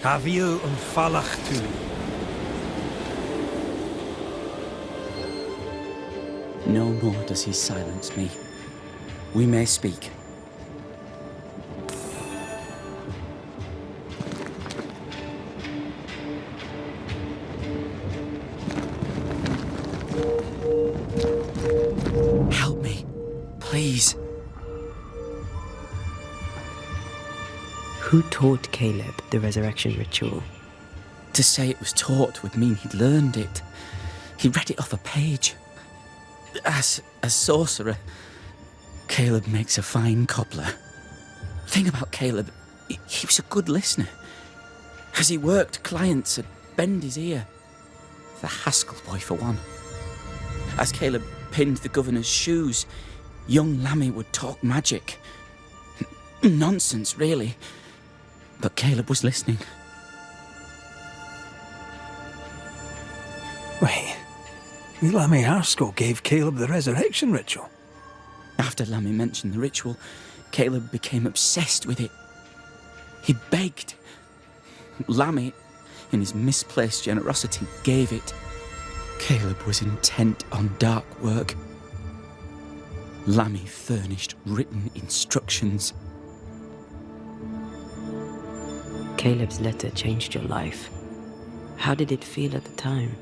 Have you unfallach tu? No more does he silence me. We may speak. Help me, please. Who taught Caleb the resurrection ritual? To say it was taught would mean he'd learned it. He read it off a page. As a sorcerer, Caleb makes a fine cobbler. The thing about Caleb, he was a good listener. As he worked, clients would bend his ear. The Haskell boy, for one. As Caleb pinned the governor's shoes, young Lammy would talk magic. Nonsense, really. But Caleb was listening. Wait, Lammy Haskell gave Caleb the resurrection ritual? After Lammy mentioned the ritual, Caleb became obsessed with it. He begged. Lammy, in his misplaced generosity, gave it. Caleb was intent on dark work. Lammy furnished written instructions. Caleb's letter changed your life. How did it feel at the time?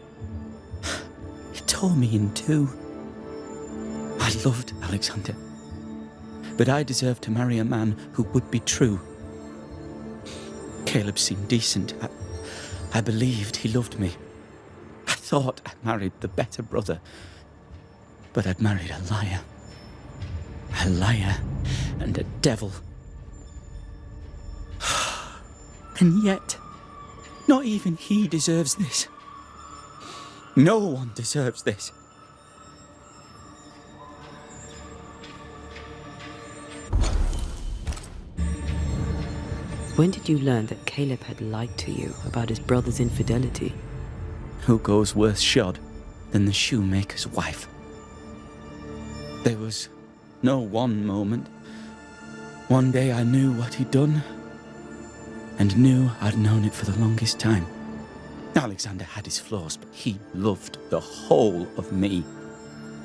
It tore me in two. I loved Alexander, but I deserved to marry a man who would be true. Caleb seemed decent. I believed he loved me. I thought I married the better brother, but I'd married a liar. A liar and a devil. And yet, not even he deserves this. No one deserves this. When did you learn that Caleb had lied to you about his brother's infidelity? Who goes worse shod than the shoemaker's wife? There was no one moment, One day I knew what he'd done, and knew I'd known it for the longest time. Alexander had his flaws, but he loved the whole of me.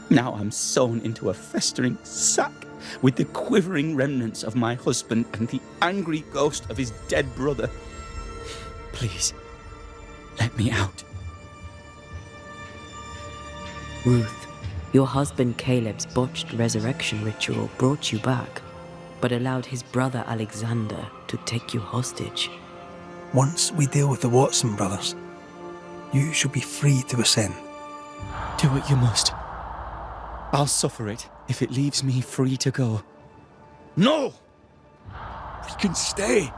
Now I'm sewn into a festering sack with the quivering remnants of my husband and the angry ghost of his dead brother. Please, let me out. Ruth, your husband Caleb's botched resurrection ritual brought you back, but allowed his brother Alexander to take you hostage. Once we deal with the Watson brothers, you shall be free to ascend. Do what you must. I'll suffer it if it leaves me free to go. No! We can stay.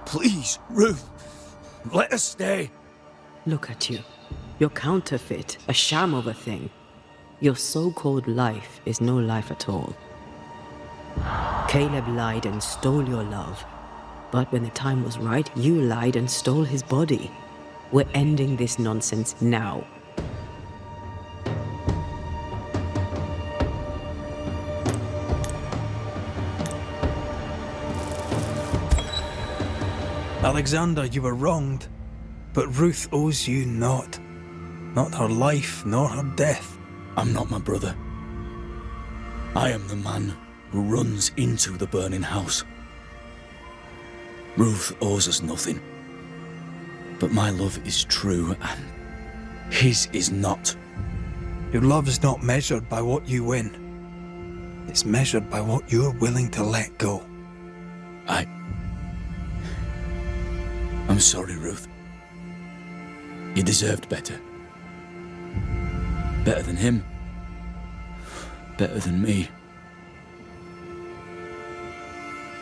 Please, Ruth, let us stay. Look at you. You're counterfeit, a sham of a thing. Your so-called life is no life at all. Caleb lied and stole your love. But when the time was right, you lied and stole his body. We're ending this nonsense now. Alexander, you were wronged, but Ruth owes you naught. Not her life, nor her death. I'm not my brother. I am the man who runs into the burning house. Ruth owes us nothing. But my love is true, and his is not. Your love is not measured by what you win. It's measured by what you're willing to let go. I'm sorry, Ruth. You deserved better. Better than him. Better than me.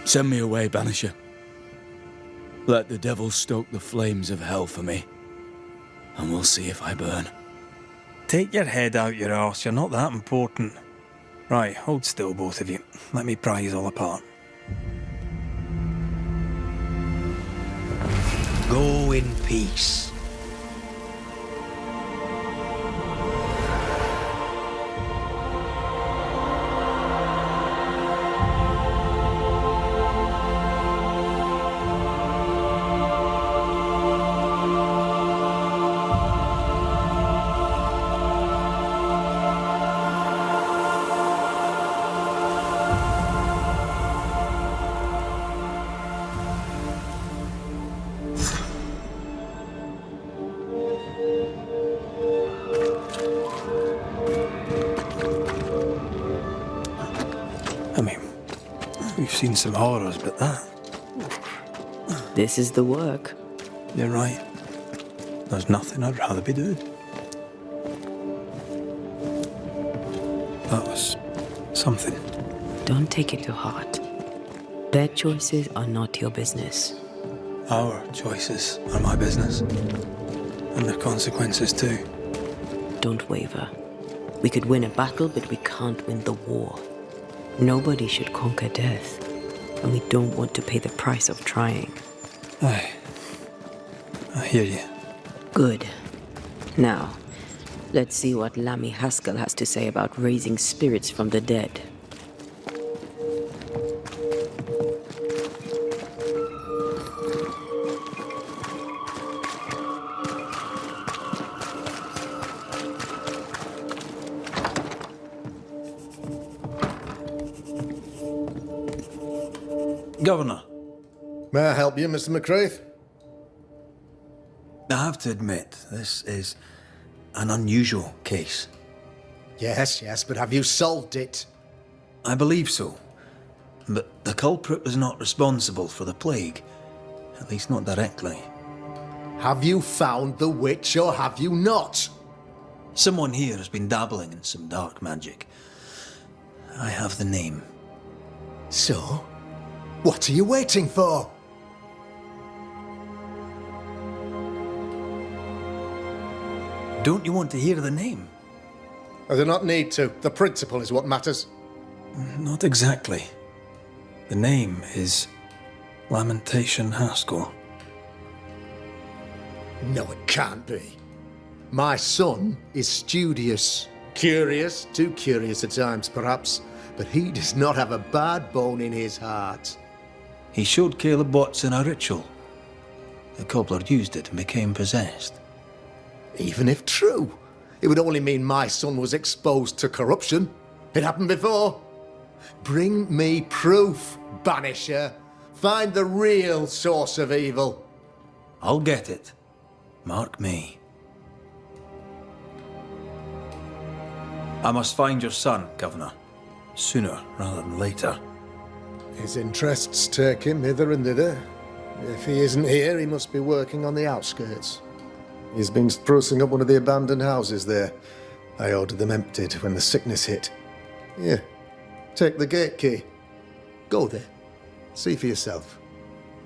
Send me away, Banisher. Let the devil stoke the flames of hell for me, and we'll see if I burn. Take your head out your arse, you're not that important. Right, hold still, both of you. Let me pry you all apart. Go in peace. We've seen some horrors, but that... This is the work. You're right. There's nothing I'd rather be doing. That was something. Don't take it to heart. Their choices are not your business. Our choices are my business. And the consequences too. Don't waver. We could win a battle, but we can't win the war. Nobody should conquer death, and we don't want to pay the price of trying. Aye. I hear you. Good. Now, let's see what Lammy Haskell has to say about raising spirits from the dead. Governor. May I help you, Mr. McCraith? I have to admit, this is an unusual case. Yes, but have you solved it? I believe so. But the culprit was not responsible for the plague. At least not directly. Have you found the witch or have you not? Someone here has been dabbling in some dark magic. I have the name. So? What are you waiting for? Don't you want to hear the name? I do not need to. The principle is what matters. Not exactly. The name is Lamentation Haskell. No, it can't be. My son is studious. Curious, too curious at times, perhaps. but he does not have a bad bone in his heart. He showed Caleb Watson a ritual. The cobbler used it and became possessed. Even if true, it would only mean my son was exposed to corruption. It happened before. Bring me proof, Banisher. Find the real source of evil. I'll get it. Mark me. I must find your son, Governor. Sooner rather than later. His interests take him hither and thither. If he isn't here, he must be working on the outskirts. He's been sprucing up one of the abandoned houses there. I ordered them emptied when the sickness hit. Here, take the gate key. Go there. See for yourself.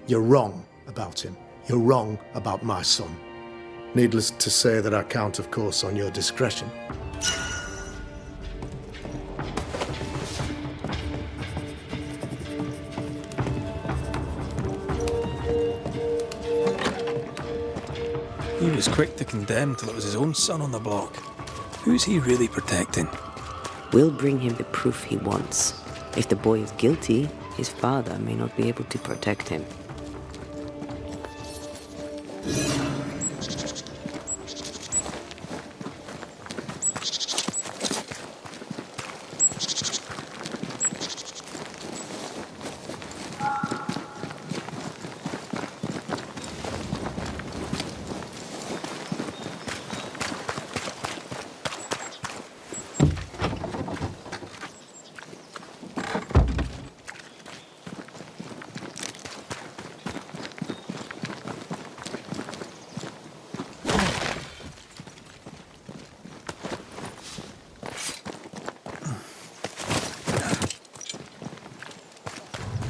You're wrong about him. You're wrong about my son. Needless to say that I count, of course, on your discretion. He was quick to condemn till it was his own son on the block. Who's he really protecting? We'll bring him the proof he wants. If the boy is guilty, his father may not be able to protect him.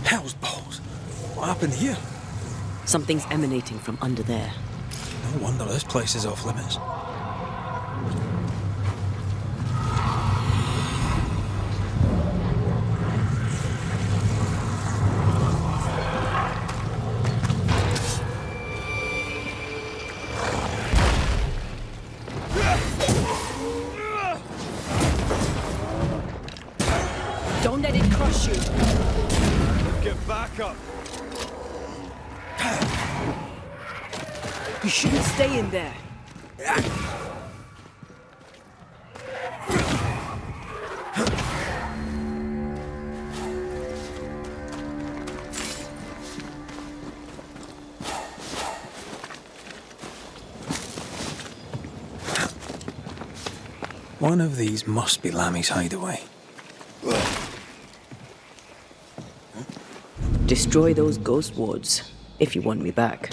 Hell's balls. What happened here? Something's emanating from under there. No wonder this place is off limits. Don't let it crush you. Get back up. You shouldn't stay in there. One of these must be Lammy's hideaway. Destroy those ghost wards, if you want me back.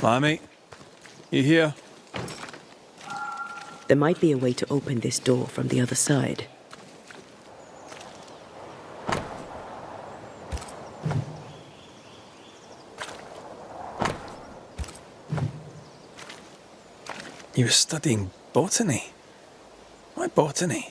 Lammy, you here? There might be a way to open this door from the other side. He was studying botany. Why botany?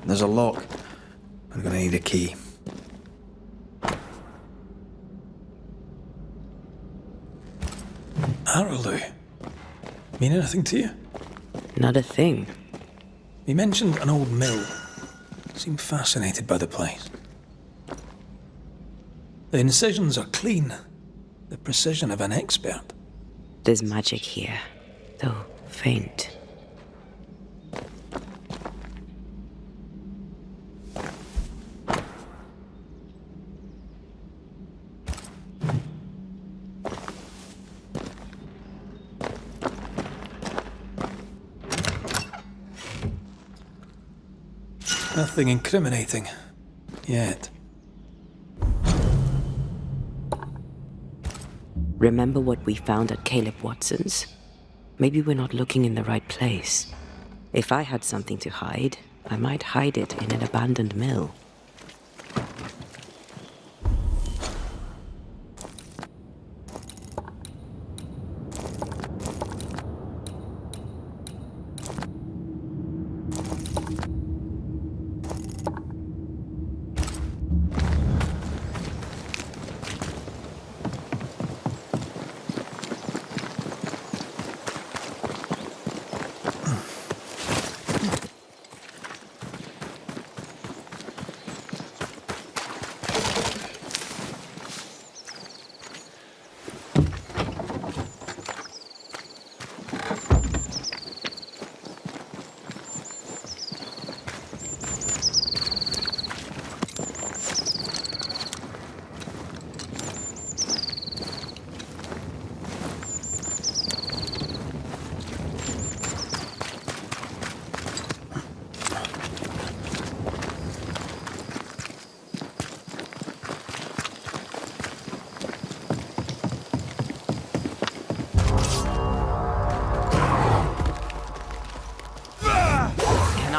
There's a lock. I'm gonna need a key. Araloo. Mean anything to you? Not a thing. He mentioned an old mill. Seemed fascinated by the place. The incisions are clean. The precision of an expert. There's magic here, though faint. Nothing incriminating. Yet. Remember what we found at Caleb Watson's? Maybe we're not looking in the right place. If I had something to hide, I might hide it in an abandoned mill.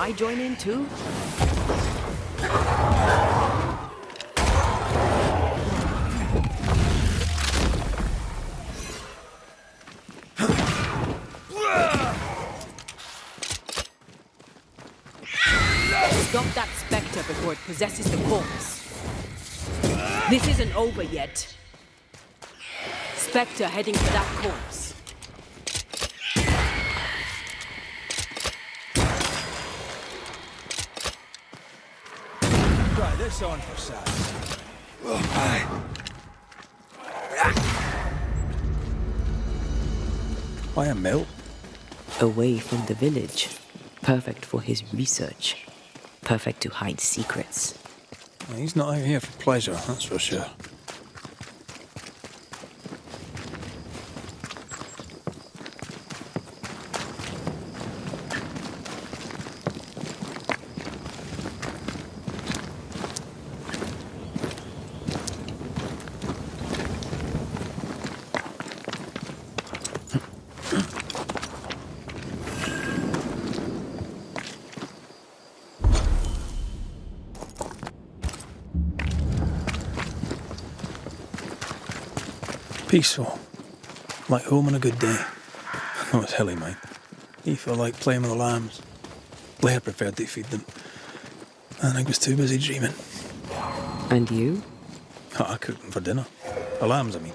I join in too? Stop that spectre before it possesses the corpse. This isn't over yet. Spectre heading for that corpse. Try this on for size. Why a mill? Away from the village. Perfect for his research. Perfect to hide secrets. He's not out here for pleasure, that's for sure. Peaceful. Like home on a good day. Oh, it's hilly, mate. He felt like playing with the lambs. Blair preferred to feed them. And I was too busy dreaming. And you? Oh, I cooked them for dinner. The lambs, I mean.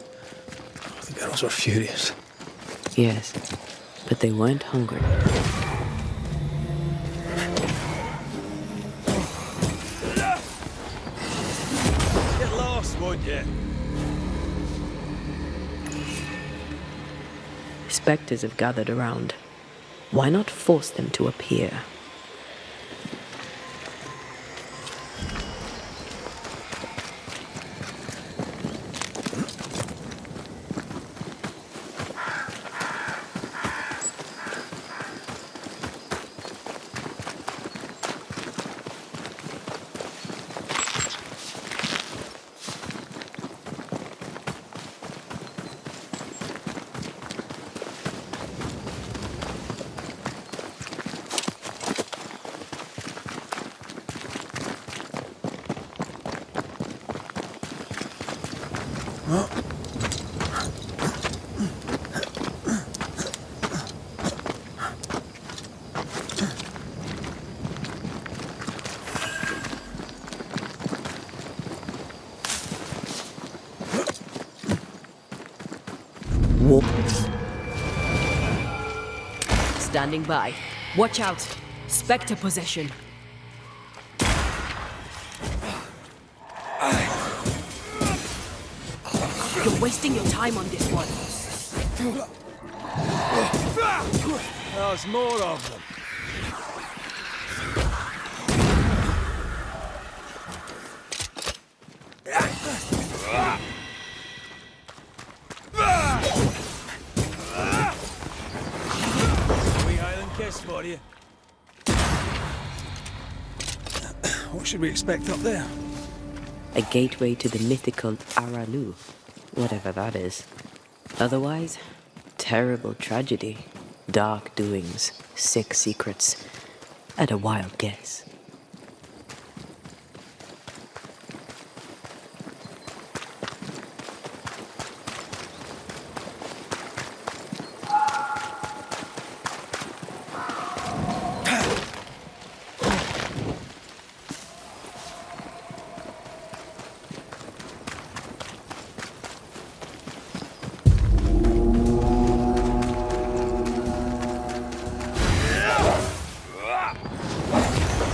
The girls were furious. Yes, but they weren't hungry. Get lost, won't you? Spectres have gathered around. Why not force them to appear? Wolves. Standing by. Watch out. Spectre possession. You're wasting your time on this one. There's more of them. Wee Highland kiss for you. What should we expect up there? A gateway to the mythical Aralu, whatever that is. Otherwise, terrible tragedy, dark doings, sick secrets, and a wild guess.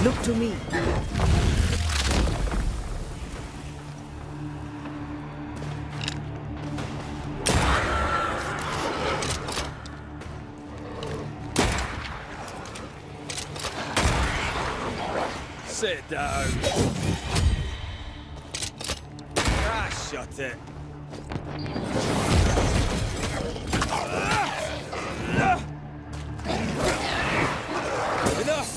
Look to me. Sit down. Shut it. Enough.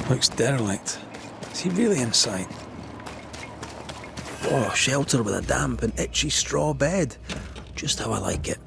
Looks derelict. Is he really inside? Oh, shelter with a damp and itchy straw bed. Just how I like it.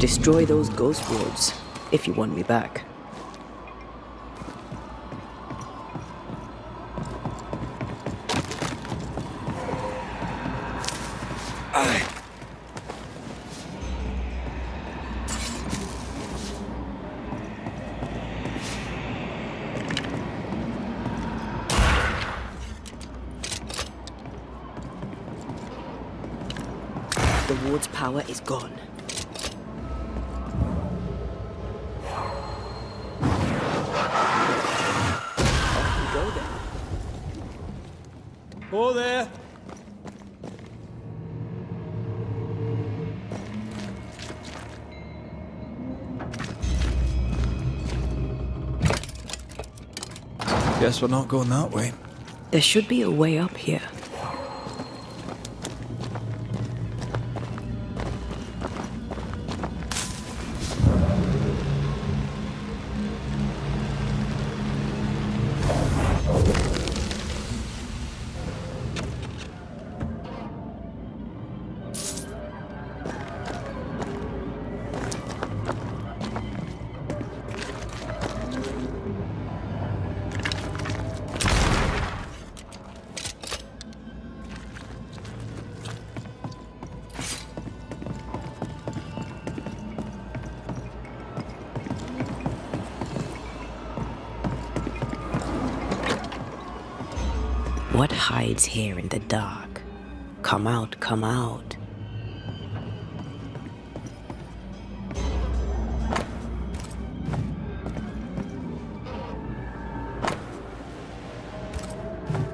Destroy those ghost wards, if you want me back. The ward's power is gone. Off you go then. Oh there! Guess we're not going that way. There should be a way up here. What hides here in the dark? Come out, come out.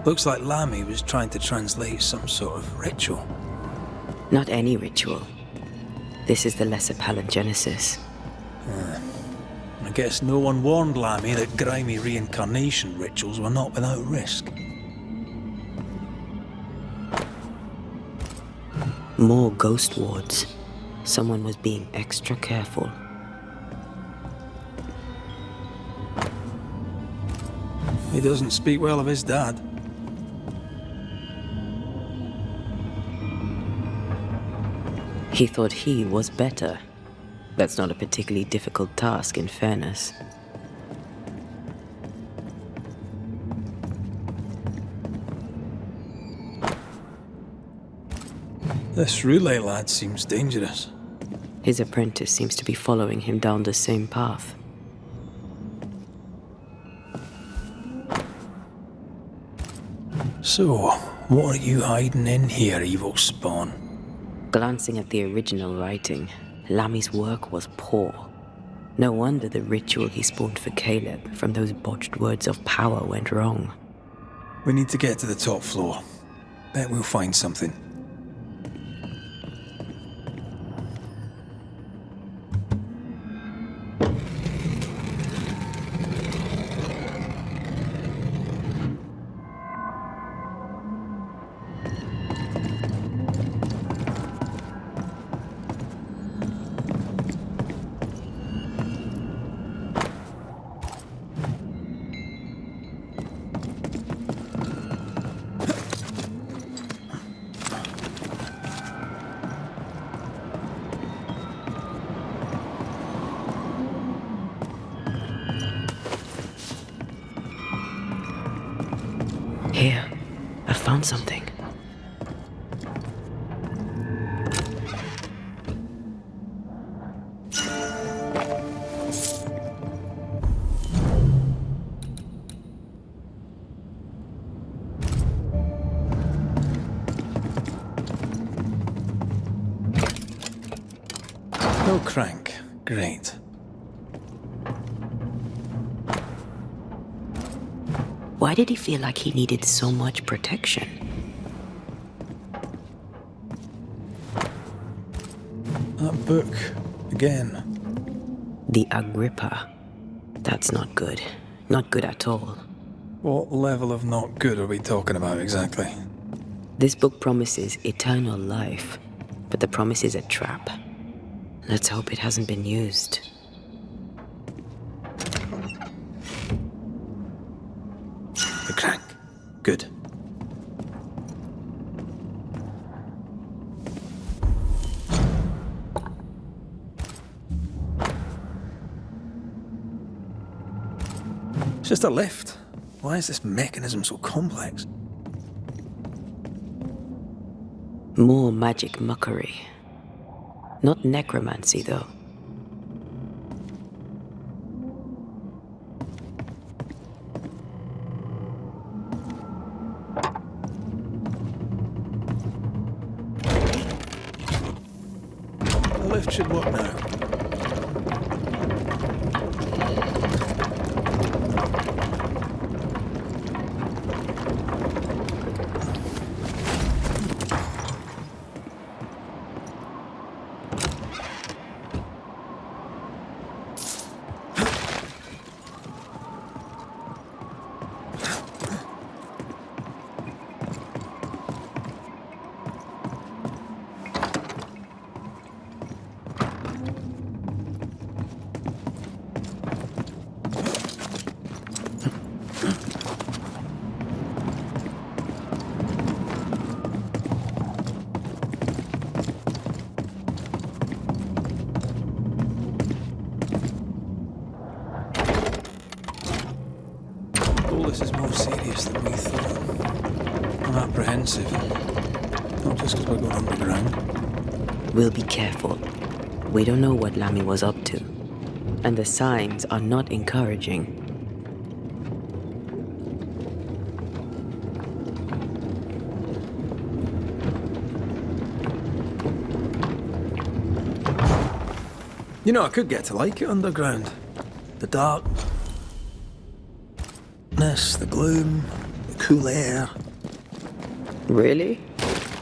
Looks like Lammy was trying to translate some sort of ritual. Not any ritual. This is the Lesser Palingenesis. I guess no one warned Lammy that grimy reincarnation rituals were not without risk. More ghost wards. Someone was being extra careful. He doesn't speak well of his dad. He thought he was better. That's not a particularly difficult task, in fairness. This relay lad seems dangerous. His apprentice seems to be following him down the same path. So, what are you hiding in here, evil spawn? Glancing at the original writing, Lammy's work was poor. No wonder the ritual he spawned for Caleb from those botched words of power went wrong. We need to get to the top floor. Bet we'll find something. Here, I found something. No crank. Great. Why did he feel like he needed so much protection? That book. Again. The Agrippa. That's not good. Not good at all. What level of not good are we talking about exactly? This book promises eternal life, but the promise is a trap. Let's hope it hasn't been used. The crank. Good. just a lift. Why is this mechanism so complex? More magic muckery. Not necromancy, though. The lift should work now. This is more serious than we thought. I'm apprehensive. Not just because we're going underground. We'll be careful. We don't know what Lammy was up to. And the signs are not encouraging. You know, I could get to like it underground. The dark. The gloom, the cool air. Really?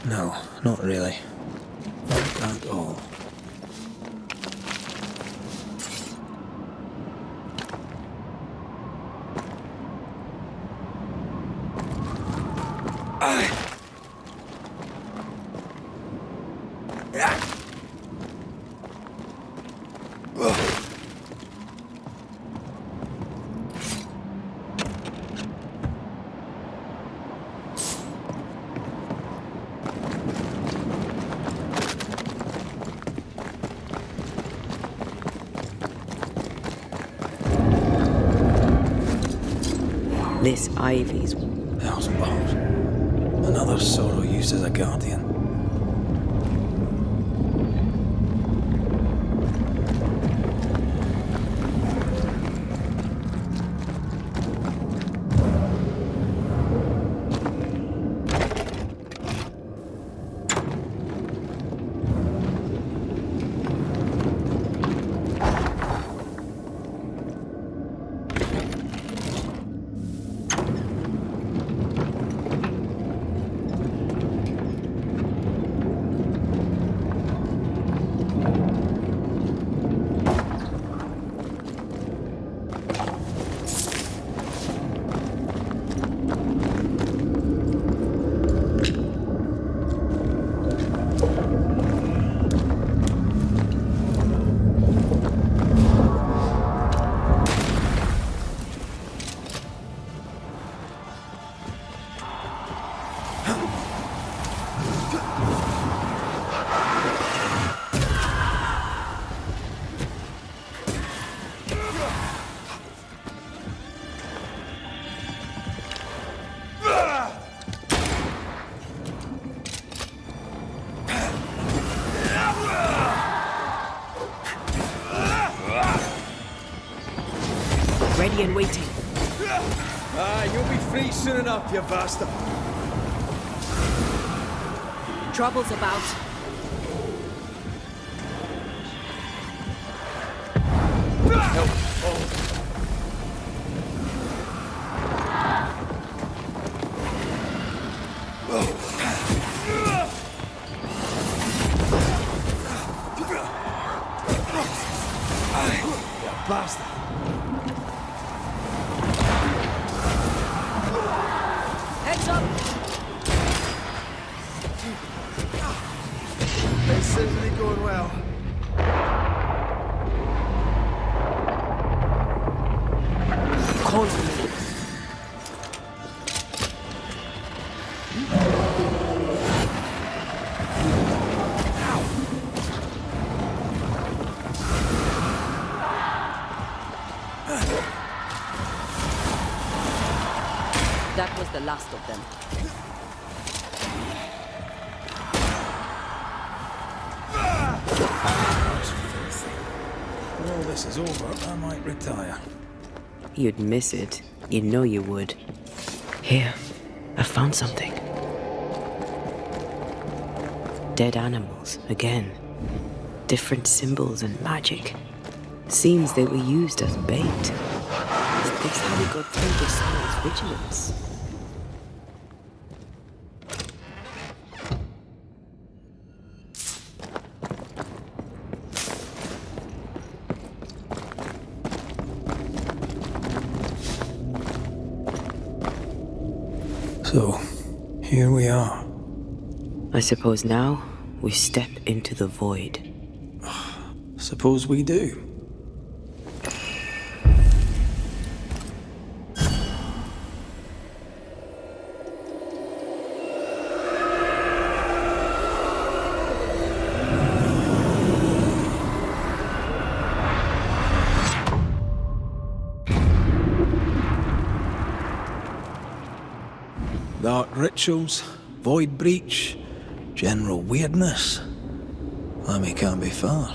No, not really. Not at all. This ivy's... Hell's balls. Another sorrow used as a guardian. Ready and waiting. You'll be free soon enough, you bastard. Trouble's about. Bastard. Heads up! This isn't going well. Constantly. That was the last of them. When all this is over, I might retire. You'd miss it. You know you would. Here, I found something. Dead animals, again. Different symbols and magic. Seems they were used as bait. Is this how we got through the soul's vigilance? So, here we are. I suppose now we step into the void. Suppose we do. Dark rituals, void breach, general weirdness. Lemmy can't be far.